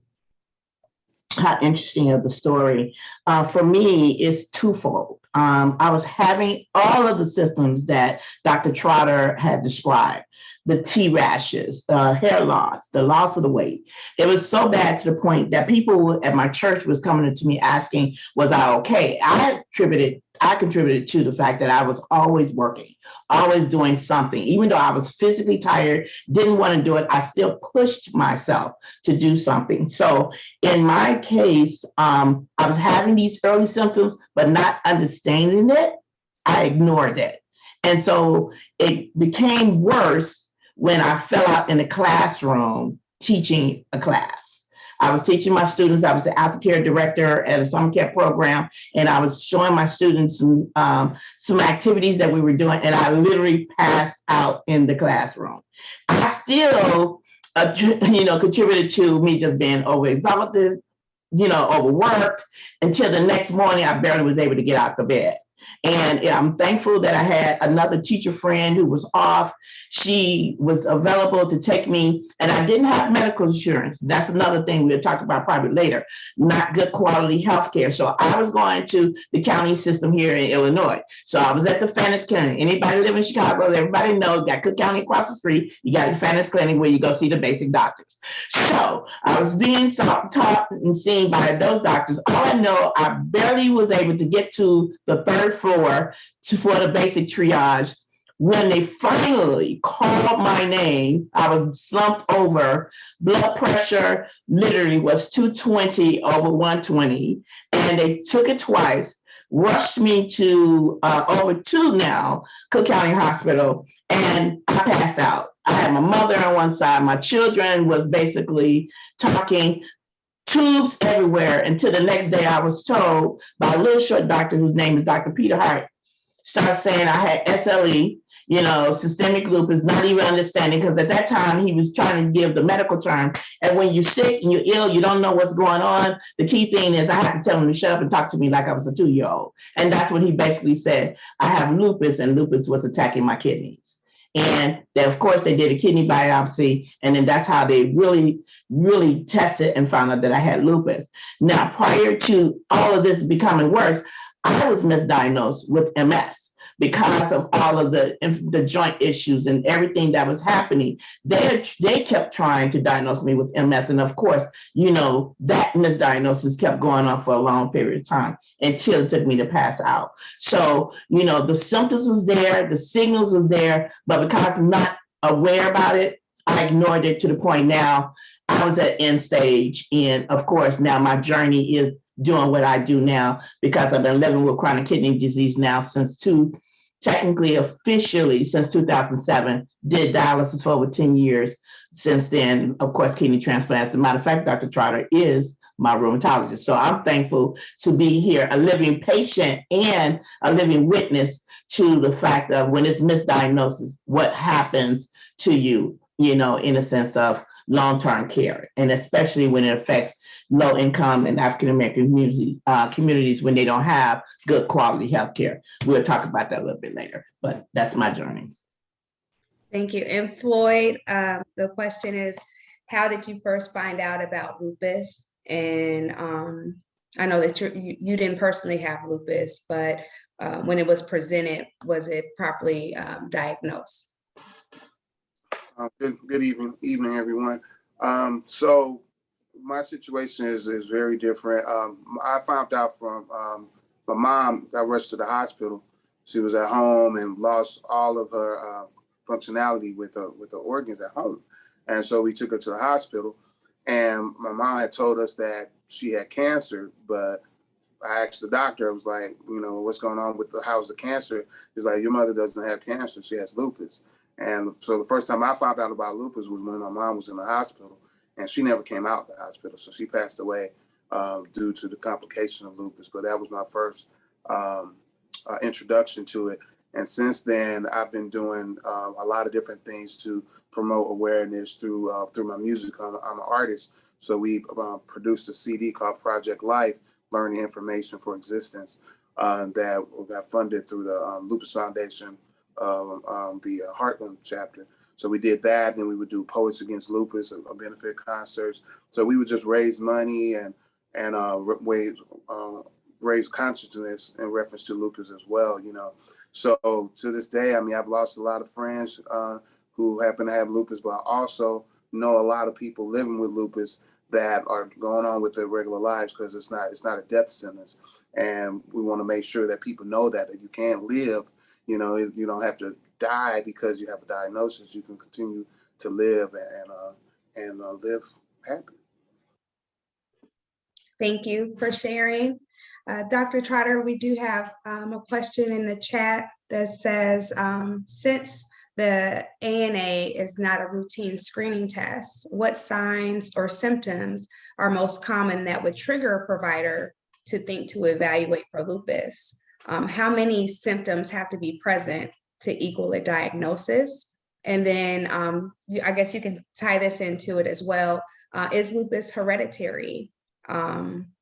How interesting of the story. For me, it's twofold. I was having all of the symptoms that Dr. Trotter had described. The T rashes, hair loss, the loss of the weight. It was so bad to the point that people at my church was coming to me asking, was I okay? I contributed to the fact that I was always working, always doing something. Even though I was physically tired, didn't want to do it, I still pushed myself to do something. So in my case, I was having these early symptoms, but not understanding it, I ignored it. And so it became worse when I fell out in the classroom teaching a class. I was teaching my students. I was the aftercare director at a summer care program, and I was showing my students some activities that we were doing, and I literally passed out in the classroom. I still, contributed to me just being overexhausted, overworked, until the next morning I barely was able to get out the bed. And I'm thankful that I had another teacher friend who was off. She was available to take me, and I didn't have medical insurance. That's another thing we'll talk about probably later. Not good quality health care. So I was going to the county system here in Illinois. So I was at the Fannis Clinic. Anybody live in Chicago, everybody knows, got Cook County across the street. You got the Fannis Clinic where you go see the basic doctors. So I was being taught and seen by those doctors. All I know, I barely was able to get to the third floor for the basic triage. When they finally called my name, I was slumped over. Blood pressure literally was 220 over 120. And they took it twice, rushed me to over to now Cook County Hospital, and I passed out. I had my mother on one side. My children was basically talking, tubes everywhere, until the next day I was told by a little short doctor whose name is Dr. Peter Hart, started saying I had SLE, systemic lupus, not even understanding, because at that time he was trying to give the medical term. And when you're sick and you're ill, you don't know what's going on. The key thing is I had to tell him to shut up and talk to me like I was a 2-year-old. And that's what he basically said. I have lupus, and lupus was attacking my kidneys. And then, of course, they did a kidney biopsy, and then that's how they really, really tested and found out that I had lupus. Now, prior to all of this becoming worse, I was misdiagnosed with MS because of all of the joint issues and everything that was happening. They kept trying to diagnose me with MS, and of course, that misdiagnosis kept going on for a long period of time until it took me to pass out. So, the symptoms was there, the signals was there, but because I'm not aware about it, I ignored it to the point now I was at end stage. And of course, now my journey is doing what I do now, because I've been living with chronic kidney disease now since officially since 2007, did dialysis for over 10 years. Since then, of course, kidney transplants. As a matter of fact, Dr. Trotter is my rheumatologist. So I'm thankful to be here, a living patient and a living witness to the fact of when it's misdiagnosis, what happens to you, in a sense of long-term care, and especially when it affects low-income and African-American communities when they don't have good quality health care. We'll talk about that a little bit later, but that's my journey. Thank you. And Floyd, the question is, how did you first find out about lupus? And I know that you didn't personally have lupus, but when it was presented, was it properly diagnosed? Good evening, everyone. So my situation is very different. I found out from my mom got rushed to the hospital. She was at home and lost all of her functionality with her organs at home. And so we took her to the hospital, and my mom had told us that she had cancer, but I asked the doctor, I was like, what's going on with how's the cancer? He's like, your mother doesn't have cancer, she has lupus. And so the first time I found out about lupus was when my mom was in the hospital, and she never came out of the hospital. So she passed away due to the complication of lupus. But that was my first introduction to it. And since then, I've been doing a lot of different things to promote awareness through my music. I'm an artist. So we produced a CD called Project Life, Learning Information for Existence, that got funded through the Lupus Foundation, the Heartland chapter. So we did that, and we would do Poets Against Lupus and benefit concerts. So we would just raise money and raise consciousness in reference to lupus as well, So to this day, I've lost a lot of friends who happen to have lupus, but I also know a lot of people living with lupus that are going on with their regular lives, because it's not a death sentence. And we want to make sure that people know that you can live. You don't have to die because you have a diagnosis. You can continue to live and live happily. Thank you for sharing. Dr. Trotter, we do have a question in the chat that says, since the ANA is not a routine screening test, what signs or symptoms are most common that would trigger a provider to think to evaluate for lupus? How many symptoms have to be present to equal a diagnosis? And then I guess you can tie this into it as well. Is lupus hereditary?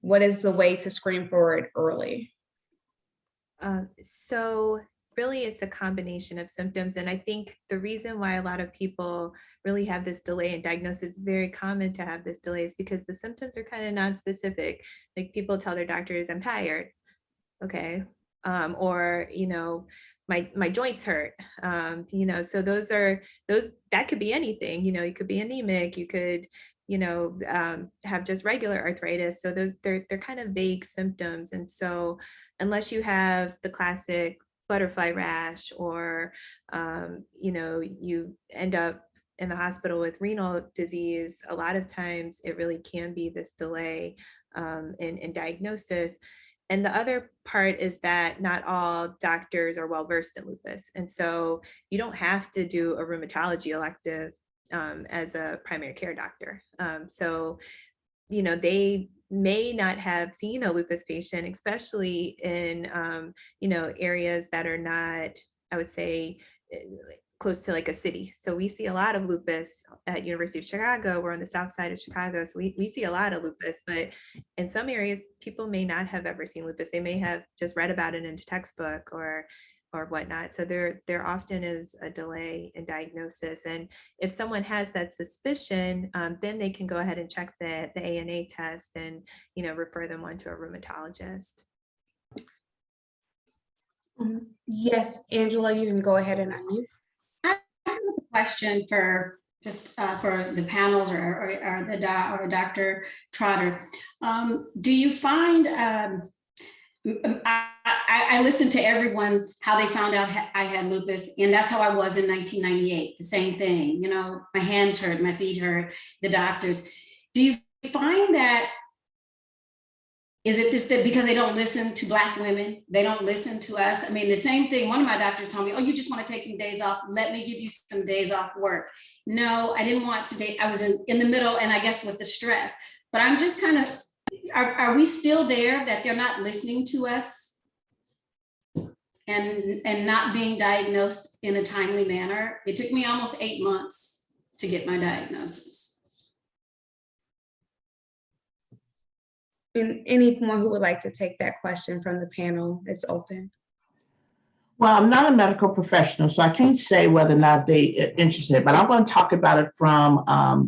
What is the way to screen for it early? So really it's a combination of symptoms. And I think the reason why a lot of people really have this delay in diagnosis, it's very common to have this delay, is because the symptoms are kind of non-specific. Like people tell their doctors, I'm tired. Okay. Or, you know, my joints hurt. You know, so that could be anything. You know, you could be anemic, you could, you know, have just regular arthritis. So they're kind of vague symptoms. And so unless you have the classic butterfly rash, or, you know, you end up in the hospital with renal disease, a lot of times it really can be this delay in diagnosis. And the other part is that not all doctors are well versed in lupus. And so you don't have to do a rheumatology elective as a primary care doctor. So, you know, they may not have seen a lupus patient, especially in, you know, areas that are not, I would say, close to like a city. So we see a lot of lupus at University of Chicago. We're on the south side of Chicago. So we see a lot of lupus, but in some areas, people may not have ever seen lupus. They may have just read about it in a textbook or whatnot. So there often is a delay in diagnosis. And if someone has that suspicion, then they can go ahead and check the ANA test and, you know, refer them on to a rheumatologist. Yes, Angela, you can go ahead and unmute. I have a question for just for the panels or Dr. Trotter. Do you find, I listened to everyone, how they found out I had lupus, and that's how I was in 1998, the same thing. You know, my hands hurt, my feet hurt, the doctors. Do you find that, is it just that because they don't listen to Black women, they don't listen to us? I mean, the same thing, one of my doctors told me, oh, you just want to take some days off, let me give you some days off work. No, I didn't want to, I was in the middle, and I guess with the stress, but I'm just kind of, are we still there, that they're not listening to us and not being diagnosed in a timely manner? It took me almost 8 months to get my diagnosis. And anyone who would like to take that question from the panel, it's open. Well, I'm not a medical professional, so I can't say whether or not they're interested, but I'm going to talk about it from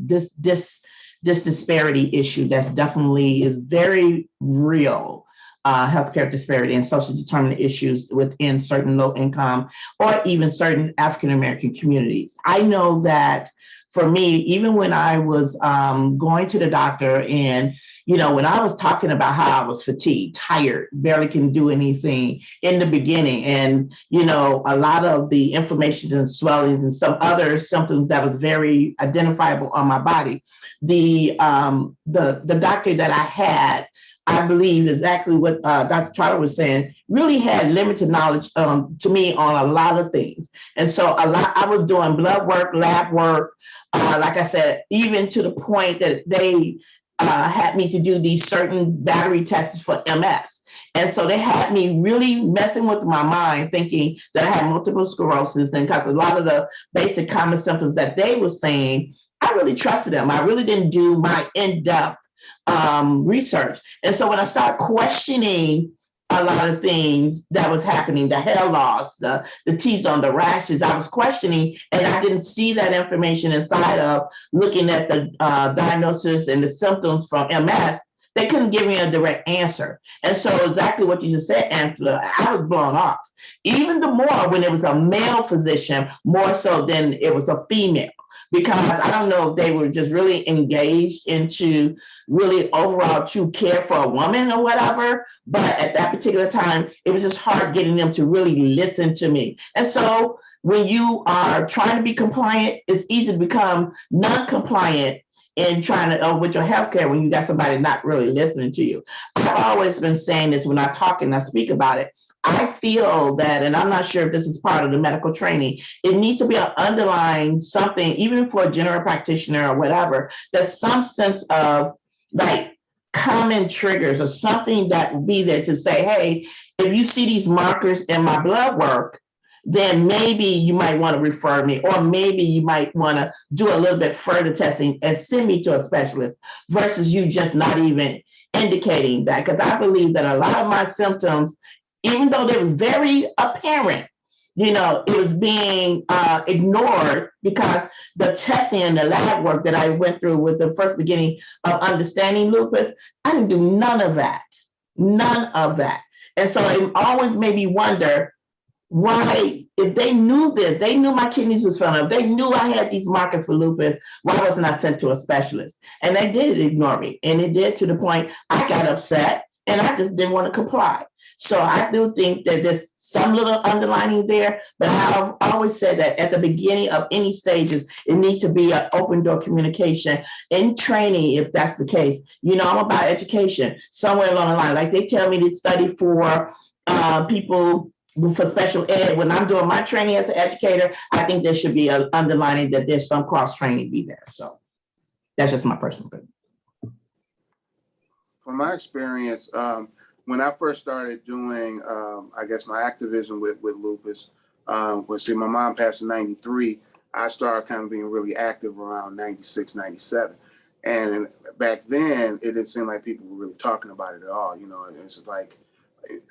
this disparity issue that's definitely is very real, healthcare disparity and social determinant issues within certain low income or even certain African-American communities. I know that for me, even when I was going to the doctor and, you know, when I was talking about how I was fatigued, tired, barely can do anything in the beginning, and, you know, a lot of the inflammations and swellings and some other symptoms that was very identifiable on my body, the doctor that I had, I believe exactly what Dr. Trotter was saying, really had limited knowledge to me on a lot of things. And so I was doing blood work, lab work, like I said, even to the point that they had me to do these certain battery tests for MS. And so they had me really messing with my mind, thinking that I had multiple sclerosis, and because a lot of the basic common symptoms that they were saying, I really trusted them. I really didn't do my in-depth research. And so when I started questioning a lot of things that was happening, the hair loss, the T-zone, the rashes, I was questioning, and I didn't see that information inside of looking at the diagnosis and the symptoms from MS. They couldn't give me a direct answer. And so exactly what you just said, Angela, I was blown off. Even the more when it was a male physician, more so than it was a female. Because I don't know if they were just really engaged into really overall true care for a woman or whatever. But at that particular time, it was just hard getting them to really listen to me. And so when you are trying to be compliant, it's easy to become non-compliant in trying to with your healthcare when you got somebody not really listening to you. I've always been saying this when I talk and I speak about it. I feel that, and I'm not sure if this is part of the medical training, it needs to be an underlying something, even for a general practitioner or whatever, there's some sense of like common triggers or something that will be there to say, hey, if you see these markers in my blood work, then maybe you might want to refer me, or maybe you might want to do a little bit further testing and send me to a specialist versus you just not even indicating that. Because I believe that a lot of my symptoms, even though they was very apparent, it was being ignored because the testing and the lab work that I went through with the first beginning of understanding lupus, I didn't do none of that. And so it always made me wonder, why, if they knew this, they knew my kidneys was filling up, they knew I had these markers for lupus, why wasn't I sent to a specialist? And they did ignore me. And it did to the point I got upset and I just didn't want to comply. So I do think that there's some little underlining there, but I've always said that at the beginning of any stages, it needs to be an open door communication in training, if that's the case. I'm about education somewhere along the line. Like they tell me to study for people for special ed. When I'm doing my training as an educator, I think there should be an underlining that there's some cross training be there. So that's just my personal opinion. From my experience, when I first started doing, I guess, my activism with lupus, my mom passed in 93, I started kind of being really active around 96, 97. And back then, it didn't seem like people were really talking about it at all. It's just like,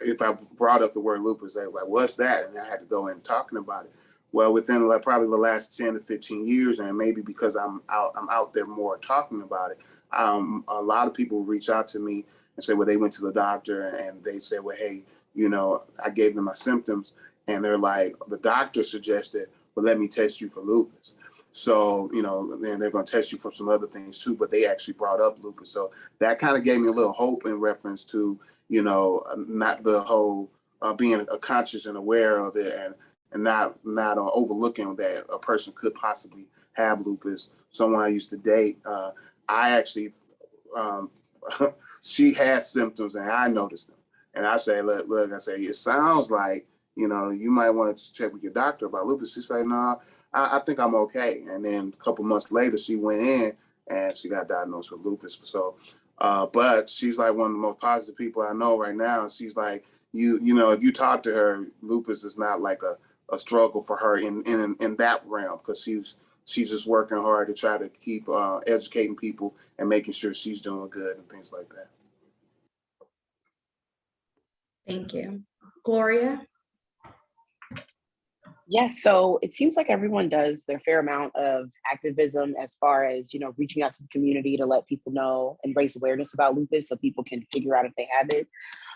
if I brought up the word lupus, they was like, what's that? And I had to go in talking about it. Well, within probably the last 10 to 15 years, and maybe because I'm out there more talking about it, a lot of people reach out to me and say, well, they went to the doctor and they said, well, hey, I gave them my symptoms, and they're like, the doctor suggested, well, let me test you for lupus. So, then they're going to test you for some other things too, but they actually brought up lupus. So that kind of gave me a little hope in reference to, not the whole being conscious and aware of it, and not overlooking that a person could possibly have lupus. Someone I used to date, I actually, she had symptoms and I noticed them. And I say, look, it sounds like, you might want to check with your doctor about lupus. She's like, no, I think I'm okay. And then a couple months later, she went in and she got diagnosed with lupus. So, but she's like one of the most positive people I know right now. She's like, if you talk to her, lupus is not like a struggle for her in that realm, because she's just working hard to try to keep educating people and making sure she's doing good and things like that. Thank you. Gloria? Yes, so it seems like everyone does their fair amount of activism as far as, reaching out to the community to let people know and raise awareness about lupus so people can figure out if they have it.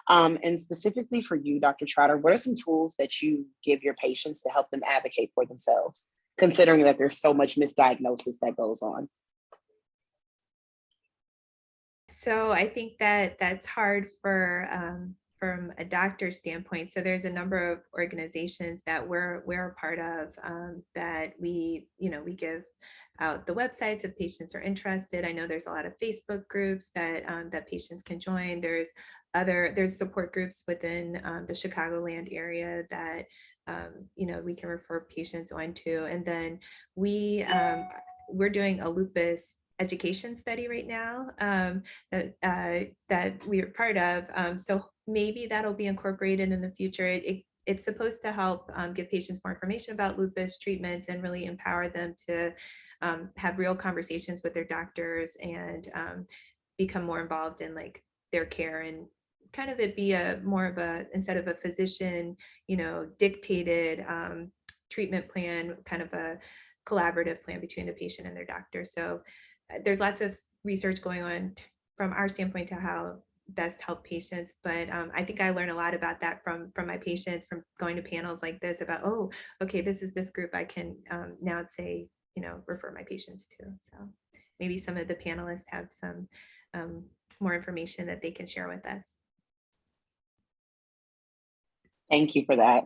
And specifically for you, Dr. Trotter, what are some tools that you give your patients to help them advocate for themselves, considering that there's so much misdiagnosis that goes on? So I think that's hard from a doctor's standpoint. So there's a number of organizations that we're a part of that we give out the websites if patients are interested. I know there's a lot of Facebook groups that patients can join. There's support groups within the Chicagoland area that we can refer patients on to. And then we're doing a lupus education study right now that we are part of. So maybe that'll be incorporated in the future. It's supposed to help give patients more information about lupus treatments and really empower them to have real conversations with their doctors and become more involved in like their care, and kind of it be more of a, instead of a physician, dictated treatment plan, kind of a collaborative plan between the patient and their doctor. So there's lots of research going on from our standpoint to how best help patients. But I think I learned a lot about that from my patients, from going to panels like this about, oh, okay, this is this group I can now say, refer my patients to. So maybe some of the panelists have some more information that they can share with us. Thank you for that.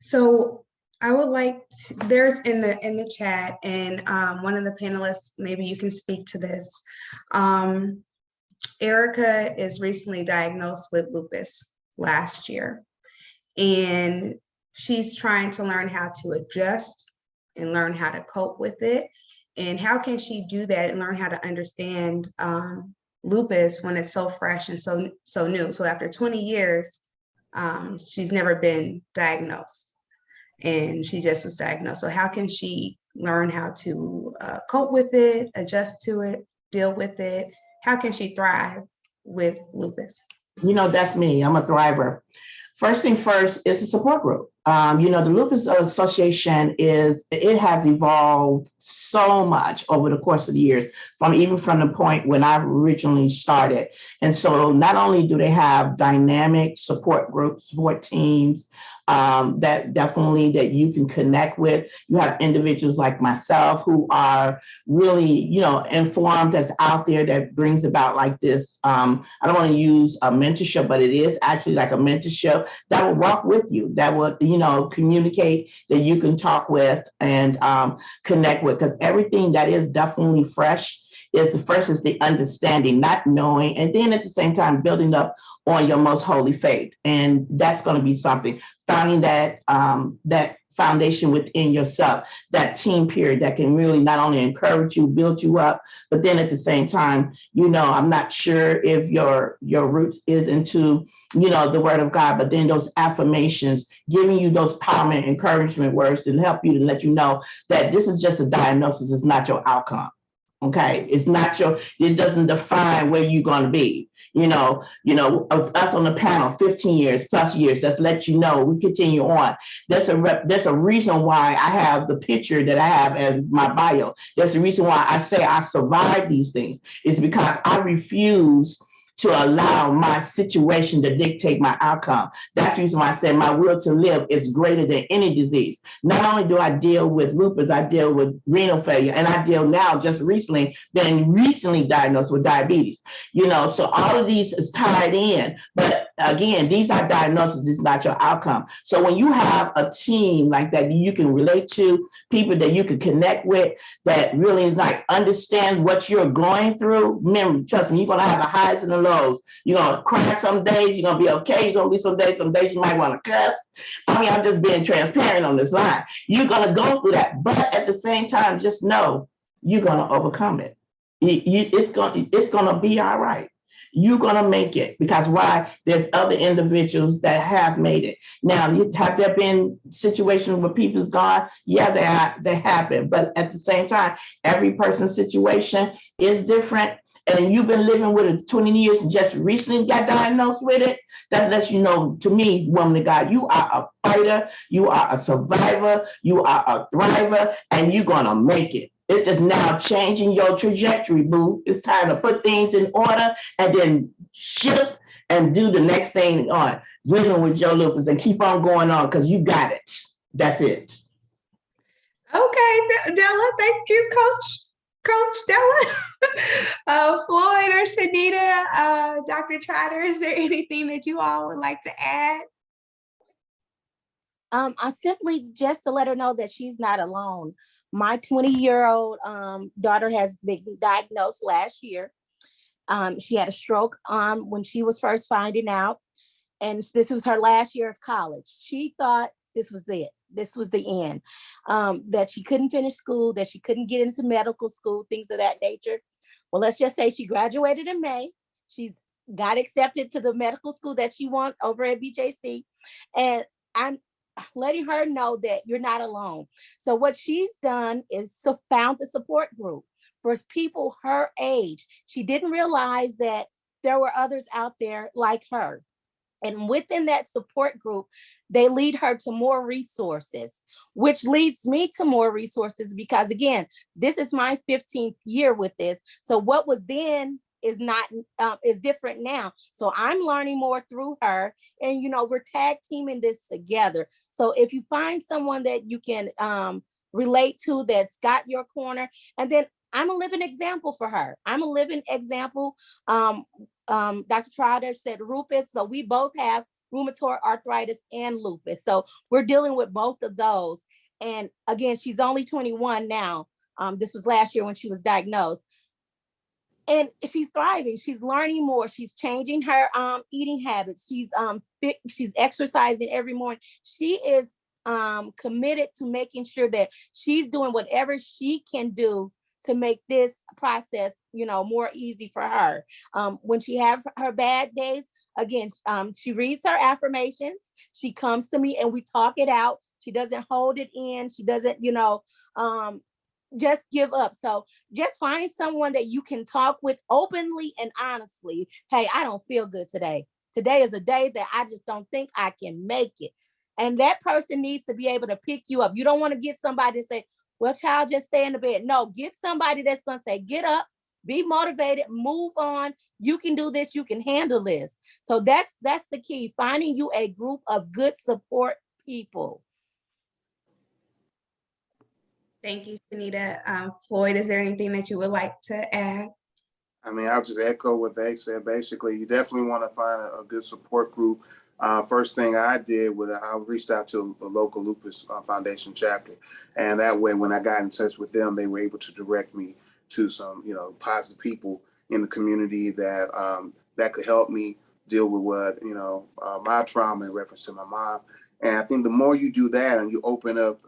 So I would like to, there's in the chat, and one of the panelists, maybe you can speak to this. Erica is recently diagnosed with lupus last year, and she's trying to learn how to adjust and learn how to cope with it. And how can she do that and learn how to understand lupus when it's so fresh and so new? So after 20 years, she's never been diagnosed, and she just was diagnosed. So how can she learn how to cope with it, adjust to it, deal with it? How can she thrive with lupus? That's me. I'm a thriver. First thing first is a support group. The Lupus Association has evolved so much over the course of the years, from the point when I originally started. And so not only do they have dynamic support groups, support teams, that you can connect with. You have individuals like myself who are really, informed, that's out there, that brings about like this. I don't want to use a mentorship, but it is actually like a mentorship that will walk with you, that will, communicate, that you can talk with and connect with, because everything that is definitely fresh is the understanding, not knowing, and then at the same time building up on your most holy faith. And that's going to be something, finding that foundation within yourself, that team period that can really not only encourage you, build you up, but then at the same time, I'm not sure if your roots is into, the word of God, but then those affirmations, giving you those power and encouragement words to help you, to let you know that this is just a diagnosis, it's not your outcome. Okay, it doesn't define where you're going to be. Us on the panel, 15 years plus years, let's let you know, we continue on. There's a reason why I have the picture that I have as my bio. There's a reason why I say I survived these things. It's because I refuse to allow my situation to dictate my outcome. That's the reason why I say my will to live is greater than any disease. Not only do I deal with lupus, I deal with renal failure, and I deal now been recently diagnosed with diabetes. So all of these is tied in, but again, these are diagnoses, it's not your outcome. So when you have a team like that you can relate to, people that you can connect with, that really understand what you're going through, remember, trust me, you're gonna have the highs and the lows. You're gonna cry some days, you're gonna be okay, you're gonna be some days you might want to cuss. I'm just being transparent on this line. You're gonna go through that, but at the same time, just know you're gonna overcome it. It's gonna be all right. You're gonna make it, because why? There's other individuals that have made it. Now, have there been situations where people's gone? Yeah, they happen. But at the same time, every person's situation is different. And you've been living with it 20 years and just recently got diagnosed with it, that lets you know, to me, woman of God, you are a fighter, you are a survivor, you are a thriver, and you're gonna make it. It's just now changing your trajectory, boo. It's time to put things in order and then shift and do the next thing on, living with your lupus, and keep on going on, because you got it. That's it. Okay, Della, thank you, Coach Della. Floyd or Shanita, Dr. Trotter, is there anything that you all would like to add? I simply just to let her know that she's not alone. My 20-year-old daughter has been diagnosed last year. She had a stroke when she was first finding out, and this was her last year of college. She thought this was it. This was the end, that she couldn't finish school, that she couldn't get into medical school, things of that nature. Well, let's just say she graduated in May. She's got accepted to the medical school that she wants over at BJC. And I'm letting her know that you're not alone. So what she's done is found the support group for people her age. She didn't realize that there were others out there like her. And within that support group, they lead her to more resources, which leads me to more resources, because again, this is my 15th year with this. So what was then is not is different now. So I'm learning more through her, and we're tag teaming this together. So if you find someone that you can relate to, that's got your corner, and then I'm a living example for her. I'm a living example. Dr. Trotter said lupus, so we both have rheumatoid arthritis and lupus. So we're dealing with both of those. And again, she's only 21 now. This was last year when she was diagnosed. and she's thriving. She's learning more. She's changing her eating habits. She's fit, she's exercising every morning. She is committed to making sure that she's doing whatever she can do to make this process, you know, more easy for her. When she have her bad days, again, she reads her affirmations. She comes to me and we talk it out. She doesn't hold it in. She doesn't, you know, just give up. So just find someone that you can talk with openly and honestly. Hey, I don't feel good today. Today is a day that I just don't think I can make it. And that person needs to be able to pick you up. You don't want to get somebody to say, well, child, just stay in the bed. No, get somebody that's going to say, get up, be motivated, move on. You can do this. You can handle this. So that's the key, finding you a group of good support people. Thank you, Shanita. Floyd, is there anything that you would like to add? I mean, I'll just echo what they said. Basically, you definitely want to find a good support group. First thing I did was I reached out to a local lupus foundation chapter. And that way, when I got in touch with them, they were able to direct me to some, you know, positive people in the community that that could help me deal with what, you know, my trauma in reference to my mom. And I think the more you do that and you open up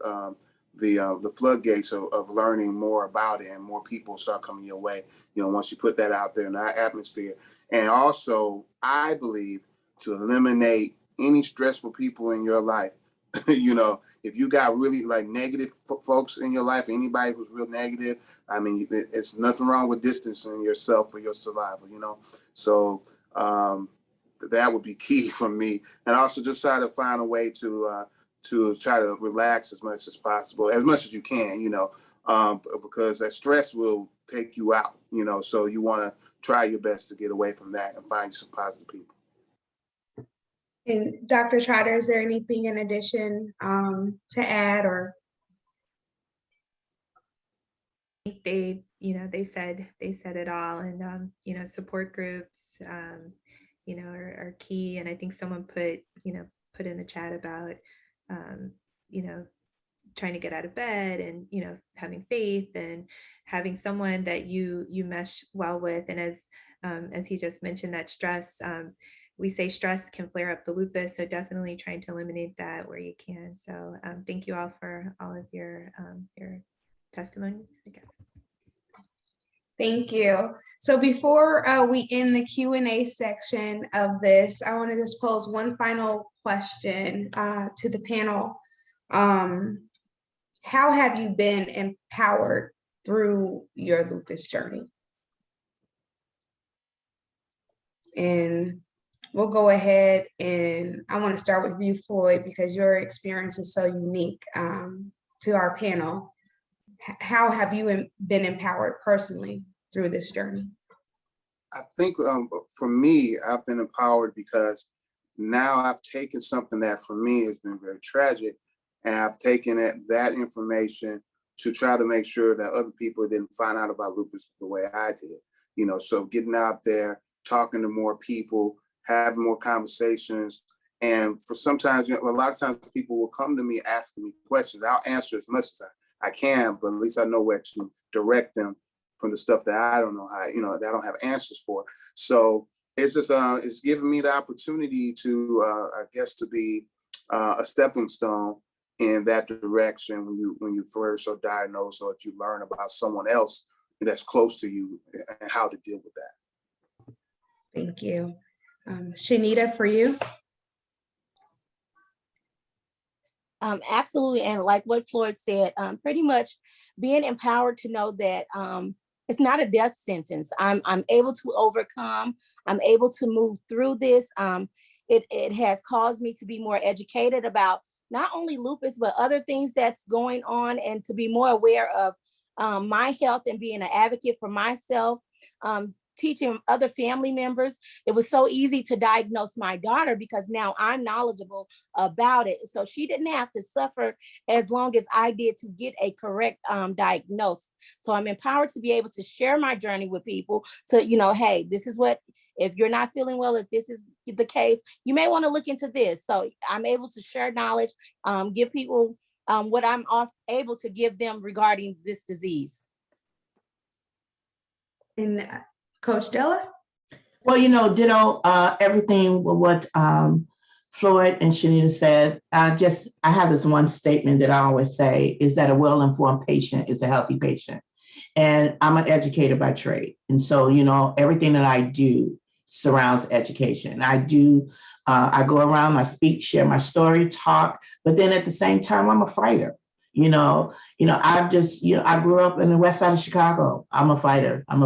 the floodgates of learning more about it, and more people start coming your way, you know, once you put that out there in our atmosphere. And also, I believe, to eliminate any stressful people in your life. You know, if you got really like negative folks in your life, anybody who's real negative, I mean, it's nothing wrong with distancing yourself for your survival, you know? So that would be key for me. And also just try to find a way to try to relax as much as possible, as much as you can, you know, because that stress will take you out, you know, so you want to try your best to get away from that and find some positive people. And Dr. Trotter, is there anything in addition to add? Or they, you know, they said it all. And you know, support groups, you know, are key. And I think someone put in the chat about you know, trying to get out of bed, and you know, having faith and having someone that you mesh well with. And as he just mentioned, that stress, we say stress can flare up the lupus, so definitely trying to eliminate that where you can. So thank you all for all of your testimonies, I guess. thank you. So before we end the Q&A section of this, I want to just pose one final question to the panel. How have you been empowered through your lupus journey? And we'll go ahead, and I want to start with you, Floyd, because your experience is so unique to our panel. How have you been empowered personally through this journey? I think for me, I've been empowered because now I've taken something that for me has been very tragic, and I've taken that information to try to make sure that other people didn't find out about lupus the way I did. You know, so getting out there, talking to more people, having more conversations. And for sometimes, you know, a lot of times people will come to me asking me questions. I'll answer as much as I can, but at least I know where to direct them from the stuff that I don't know how, you know, that I don't have answers for. So it's just, it's giving me the opportunity to, I guess, to be a stepping stone in that direction when you first are diagnosed, or if you learn about someone else that's close to you and how to deal with that. Thank you. Shanita, for you? Absolutely. And like what Floyd said, pretty much being empowered to know that it's not a death sentence. I'm able to overcome. I'm able to move through this. It has caused me to be more educated about not only lupus, but other things that's going on, and to be more aware of my health and being an advocate for myself. Teaching other family members. It was so easy to diagnose my daughter because now I'm knowledgeable about it. So she didn't have to suffer as long as I did to get a correct diagnosis. So I'm empowered to be able to share my journey with people. So, you know, hey, this is what, if you're not feeling well, if this is the case, you may want to look into this. So I'm able to share knowledge, give people what I'm able to give them regarding this disease. And Coach Della? Well, ditto everything with what Floyd and Shanita said. I have this one statement that I always say is that a well-informed patient is a healthy patient. And I'm an educator by trade. And so, everything that I do surrounds education. I go around, I speak, share my story, talk, but then at the same time, I'm a fighter. I grew up in the west side of Chicago. I'm a fighter. I'm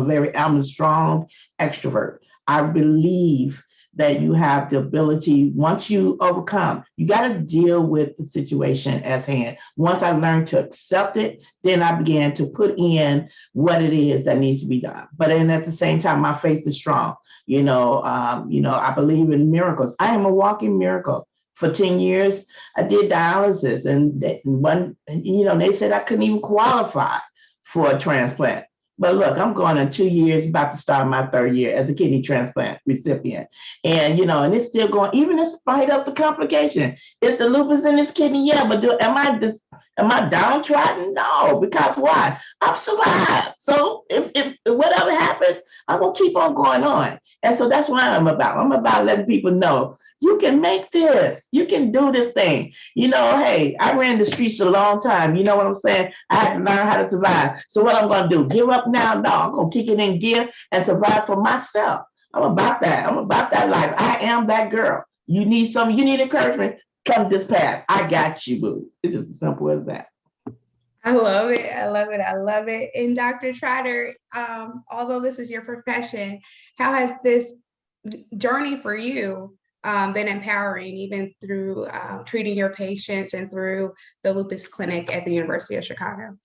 a strong extrovert. I believe that you have the ability, once you overcome, you got to deal with the situation as hand. Once I learned to accept it, then I began to put in what it is that needs to be done. But then at the same time, my faith is strong. I believe in miracles. I am a walking miracle. For 10 years, I did dialysis, and they said I couldn't even qualify for a transplant. But look, I'm going on 2 years, about to start my 3rd year as a kidney transplant recipient. And, and it's still going, even in spite of the complication. It's the lupus in this kidney, yeah, but am I downtrodden? No, because why? I've survived. So if whatever happens, I'm going to keep on going on. And so that's what I'm about. I'm about letting people know, you can make this. You can do this thing. Hey, I ran the streets a long time. You know what I'm saying? I had to learn how to survive. So what I'm going to do? Give up now? No, I'm going to kick it in gear and survive for myself. I'm about that. I'm about that life. I am that girl. You need something. You need encouragement. Come this path. I got you, boo. It's just as simple as that. I love it. I love it. I love it. And Dr. Trotter, although this is your profession, how has this journey for you been empowering, even through treating your patients and through the lupus clinic at the University of Chicago?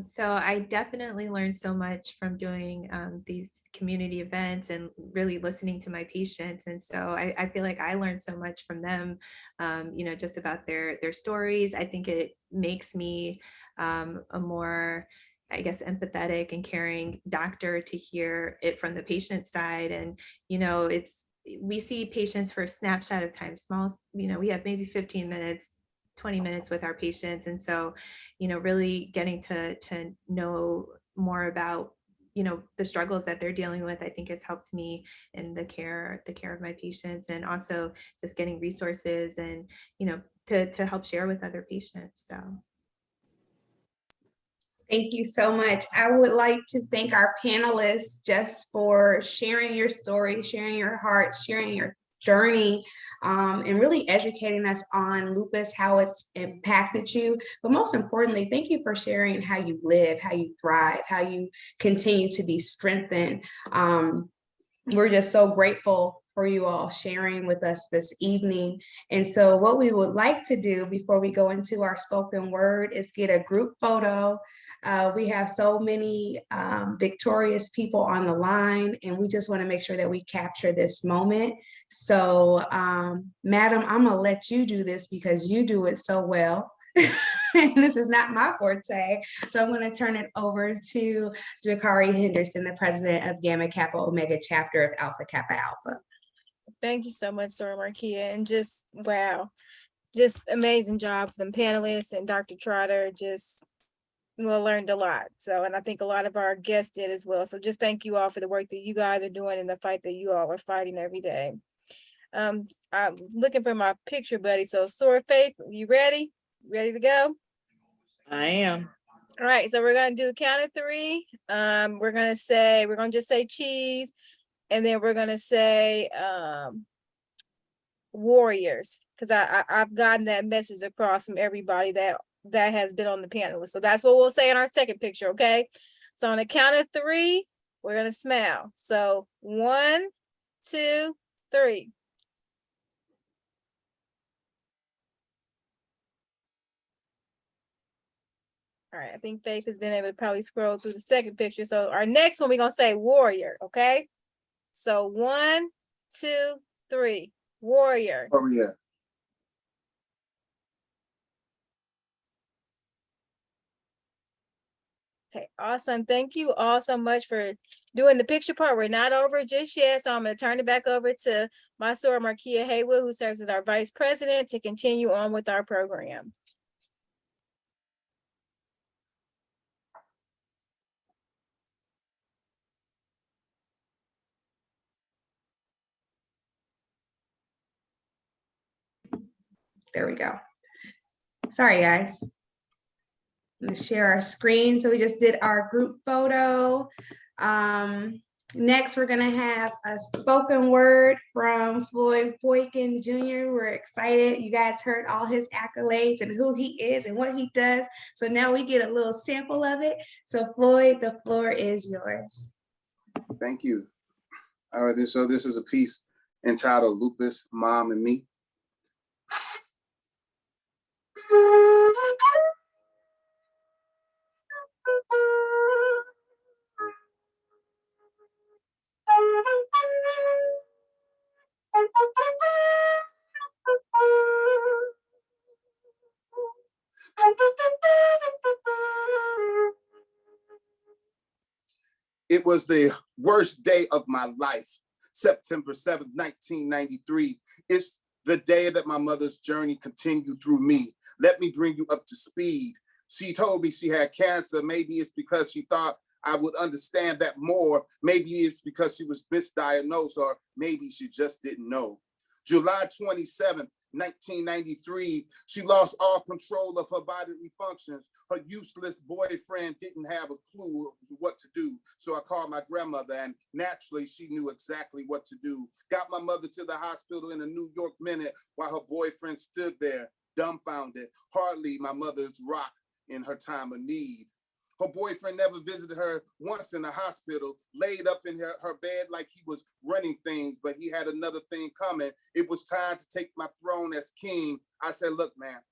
So I definitely learned so much from doing these community events and really listening to my patients. And so I feel like I learned so much from them, just about their stories. I think it makes me a more, I guess, empathetic and caring doctor to hear it from the patient side. And, we see patients for a snapshot of time, small, we have maybe 15 minutes, 20 minutes with our patients. And so, really getting to know more about, the struggles that they're dealing with, I think has helped me in the care of my patients, and also just getting resources and, to help share with other patients. So. Thank you so much. I would like to thank our panelists just for sharing your story, sharing your heart, sharing your journey, and really educating us on lupus, how it's impacted you. But most importantly, thank you for sharing how you live, how you thrive, how you continue to be strengthened. We're just so grateful for you all sharing with us this evening. And so what we would like to do before we go into our spoken word is get a group photo. We have so many victorious people on the line, and we just want to make sure that we capture this moment. So, Madam, I'm gonna let you do this because you do it so well. And this is not my forte. So I'm going to turn it over to Jakari Henderson, the president of Gamma Kappa Omega chapter of Alpha Kappa Alpha. Thank you so much, Sora Marquia. And just, wow, just amazing job from panelists and Dr. Trotter. Just, learned a lot. So, and I think a lot of our guests did as well. So just thank you all for the work that you guys are doing and the fight that you all are fighting every day. I'm looking for my picture buddy. So Sora Faith, you ready? Ready to go? I am. All right, so we're gonna do a count of 3. We're gonna just say cheese, and then we're gonna say warriors, because I've gotten that message across from everybody that has been on the panel. So that's what we'll say in our second picture, okay? So on a count of 3, we're gonna smile. So 1, 2, 3. All right, I think Faith has been able to probably scroll through the second picture. So our next one, we're gonna say warrior, okay? So 1, 2, 3, warrior. Oh, yeah. Okay, awesome. Thank you all so much for doing the picture part. We're not over just yet, so I'm gonna turn it back over to my Sora Marquia Haywood, who serves as our vice president, to continue on with our program. There we go. Sorry, guys. I'm gonna share our screen. So we just did our group photo. Next, we're gonna have a spoken word from Floyd Boykin Jr. We're excited. You guys heard all his accolades and who he is and what he does. So now we get a little sample of it. So Floyd, the floor is yours. Thank you. All right, so this is a piece entitled Lupus, Mom and Me. It was the worst day of my life, September 7th, 1993. It's the day that my mother's journey continued through me. Let me bring you up to speed. She told me she had cancer. Maybe it's because she thought I would understand that more. Maybe it's because she was misdiagnosed, or maybe she just didn't know. July 27th, 1993, she lost all control of her bodily functions. Her useless boyfriend didn't have a clue what to do. So I called my grandmother, and naturally she knew exactly what to do. Got my mother to the hospital in a New York minute while her boyfriend stood there, dumbfounded, hardly my mother's rock in her time of need. Her boyfriend never visited her once in the hospital, laid up in her bed like he was running things, but he had another thing coming. It was time to take my throne as king. I said, look, man,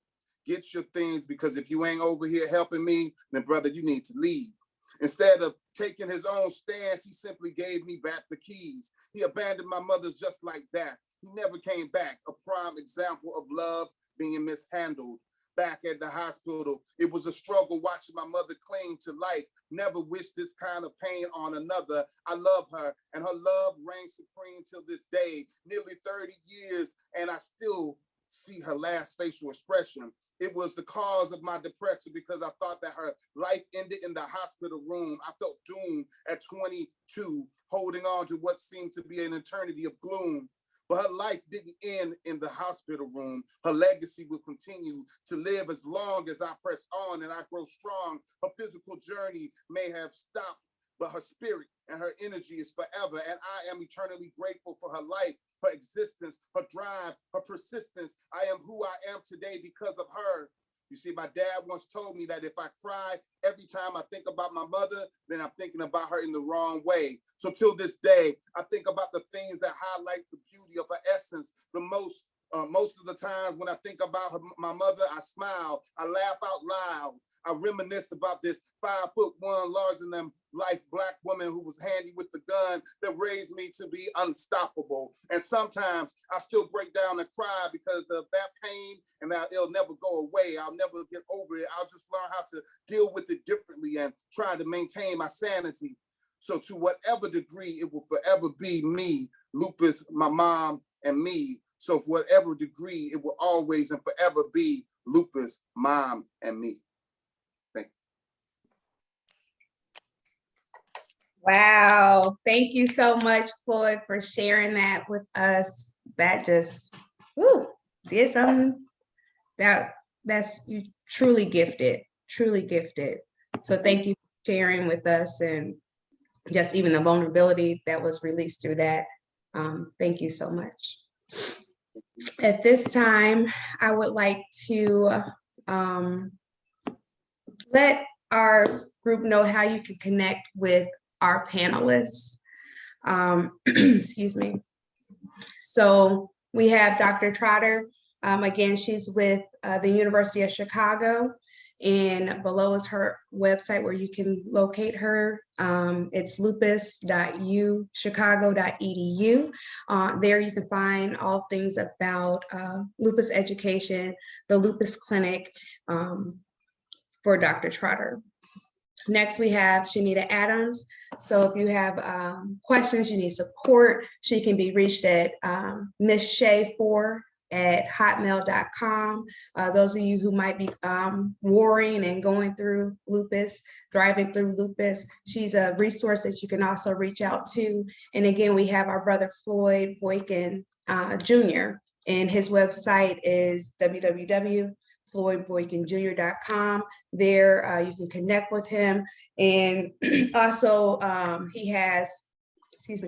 get your things, because if you ain't over here helping me, then brother, you need to leave. Instead of taking his own stance, he simply gave me back the keys. He abandoned my mother just like that. He never came back, a prime example of love being mishandled. Back at the hospital, it was a struggle watching my mother cling to life. Never wished this kind of pain on another. I love her, and her love reigns supreme till this day. Nearly 30 years, and I still see her last facial expression. It was the cause of my depression because I thought that her life ended in the hospital room. I felt doomed at 22, holding on to what seemed to be an eternity of gloom. But her life didn't end in the hospital room. Her legacy will continue to live as long as I press on and I grow strong. Her physical journey may have stopped, but her spirit and her energy is forever. And I am eternally grateful for her life, her existence, her drive, her persistence. I am who I am today because of her. You see, my dad once told me that if I cry every time I think about my mother, then I'm thinking about her in the wrong way. So till this day, I think about the things that highlight the beauty of her essence. The most of the times when I think about my mother, I smile, I laugh out loud. I reminisce about this 5'1", larger than life Black woman who was handy with the gun that raised me to be unstoppable. And sometimes I still break down and cry because of that pain, and it'll never go away. I'll never get over it. I'll just learn how to deal with it differently and try to maintain my sanity. So to whatever degree, it will forever be me, Lupus, my mom, and me. So for whatever degree, it will always and forever be Lupus, mom, and me. Wow. Thank you so much, Floyd, for sharing that with us. That just did something that's you truly gifted, truly gifted. So thank you for sharing with us, and just even the vulnerability that was released through that. Thank you so much. At this time, I would like to let our group know how you can connect with our panelists. Excuse me. So we have Dr. Trotter. Again, she's with the University of Chicago, and below is her website where you can locate her. It's lupus.uchicago.edu. There you can find all things about lupus education, the lupus clinic for Dr. Trotter. Next, we have Shanita Adams. So if you have questions, you need support, she can be reached at missshay4@hotmail.com. Those of you who might be warring and going through lupus, thriving through lupus, she's a resource that you can also reach out to. And again, we have our brother Floyd Boykin Jr. And his website is www.floydboykinjr.com. There you can connect with him. And also he has his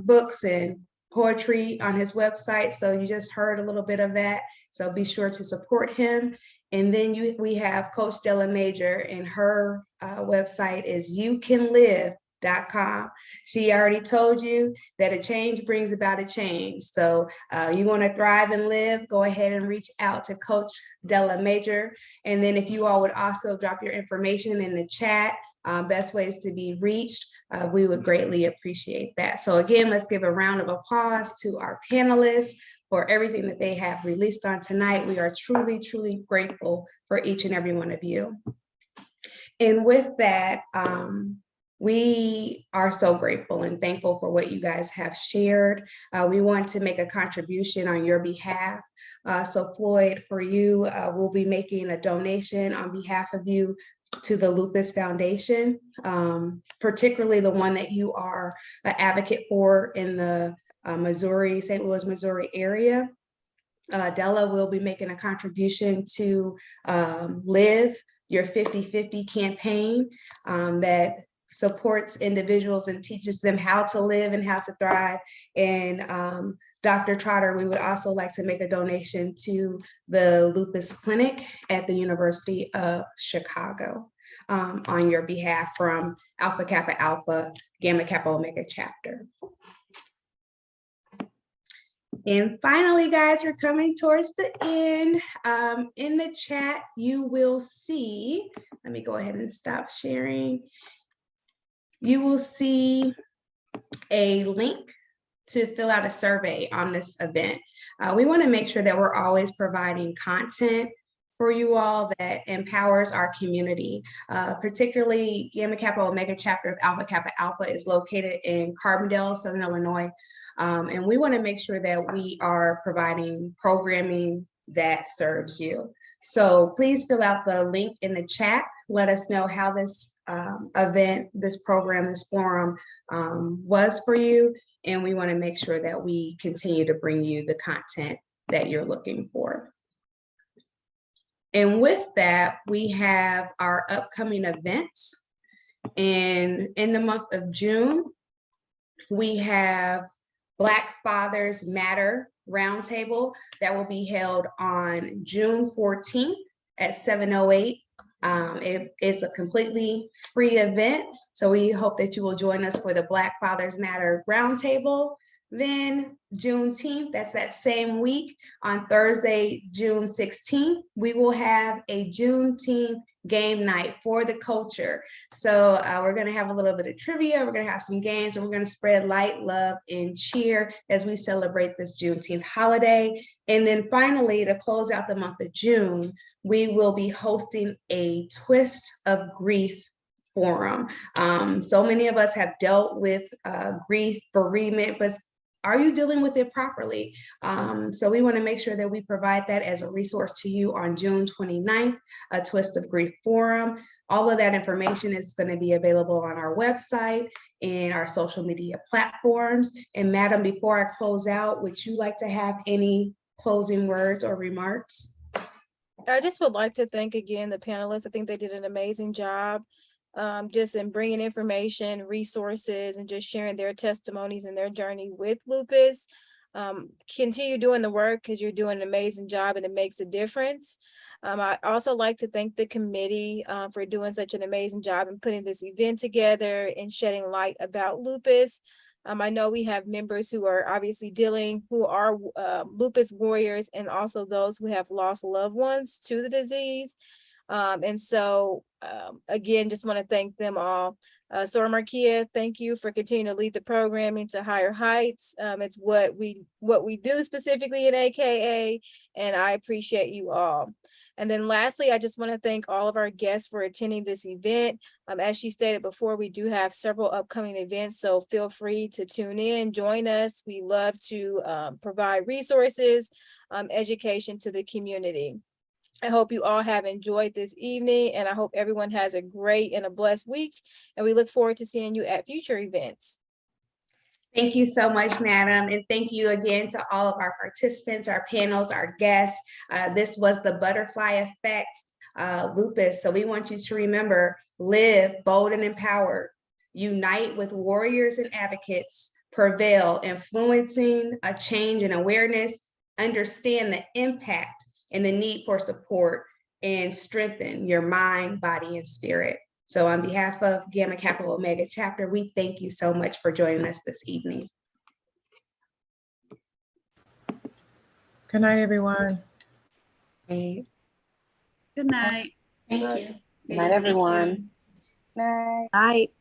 books and poetry on his website. So you just heard a little bit of that. So be sure to support him. And then we have Coach Della Major, and her website is youcanlive.com. She already told you that a change brings about a change. So you want to thrive and live, go ahead and reach out to Coach Della Major. And then if you all would also drop your information in the chat, best ways to be reached, we would greatly appreciate that. So again, let's give a round of applause to our panelists for everything that they have released on tonight. We are truly, truly grateful for each and every one of you. And with that, we are so grateful and thankful for what you guys have shared. We want to make a contribution on your behalf. So Floyd, for you, we'll be making a donation on behalf of you to the Lupus Foundation, particularly the one that you are an advocate for in the St. Louis, Missouri area. Della will be making a contribution to Live, your 50-50 campaign that supports individuals and teaches them how to live and how to thrive. And Dr. Trotter, we would also like to make a donation to the Lupus Clinic at the University of Chicago on your behalf from Alpha Kappa Alpha, Gamma Kappa Omega chapter. And finally, guys, we're coming towards the end. In the chat, you will see, let me go ahead and stop sharing. You will see a link to fill out a survey on this event. We want to make sure that we're always providing content for you all that empowers our community. Particularly Gamma Kappa Omega chapter of Alpha Kappa Alpha is located in Carbondale, Southern Illinois. And we want to make sure that we are providing programming that serves you. So please fill out the link in the chat. Let us know how this event, this program, this forum was for you. And we want to make sure that we continue to bring you the content that you're looking for. And with that, we have our upcoming events. And in the month of June, we have Black Fathers Matter Roundtable that will be held on June 14th at 7:08. It's a completely free event, so we hope that you will join us for the Black Fathers Matter Roundtable. Then Juneteenth, that's that same week, on Thursday, June 16th, we will have a Juneteenth game night for the culture. So we're going to have a little bit of trivia, we're going to have some games, and we're going to spread light, love, and cheer as we celebrate this Juneteenth holiday. And then finally, to close out the month of June, we will be hosting a Twist of Grief forum. So many of us have dealt with grief, bereavement, but are you dealing with it properly? So we want to make sure that we provide that as a resource to you on June 29th, a Twist of Grief forum. All of that information is going to be available on our website and our social media platforms. And Madam, before I close out, would you like to have any closing words or remarks? I just would like to thank again the panelists. I think they did an amazing job. Just in bringing information, resources, and just sharing their testimonies and their journey with lupus. Continue doing the work because you're doing an amazing job and it makes a difference. I also like to thank the committee for doing such an amazing job in putting this event together and shedding light about lupus. I know we have members who are obviously who are lupus warriors, and also those who have lost loved ones to the disease. And so, again, just want to thank them all. Sora Markia, thank you for continuing to lead the programming to higher heights. It's what we do specifically in AKA, and I appreciate you all. And then lastly, I just want to thank all of our guests for attending this event. As she stated before, we do have several upcoming events, so feel free to tune in, join us. We love to provide resources, education to the community. I hope you all have enjoyed this evening, and I hope everyone has a great and a blessed week, and we look forward to seeing you at future events. Thank you so much, madam. And thank you again to all of our participants, our panels, our guests. This was the butterfly effect, lupus. So we want you to remember, live bold and empowered, unite with warriors and advocates, prevail, influencing a change and awareness, understand the impact and the need for support, and strengthen your mind, body, and spirit. So on behalf of Gamma Kappa Omega chapter, we thank you so much for joining us this evening. Good night, everyone. Good night. Thank you. Good night, everyone. Nice. Thank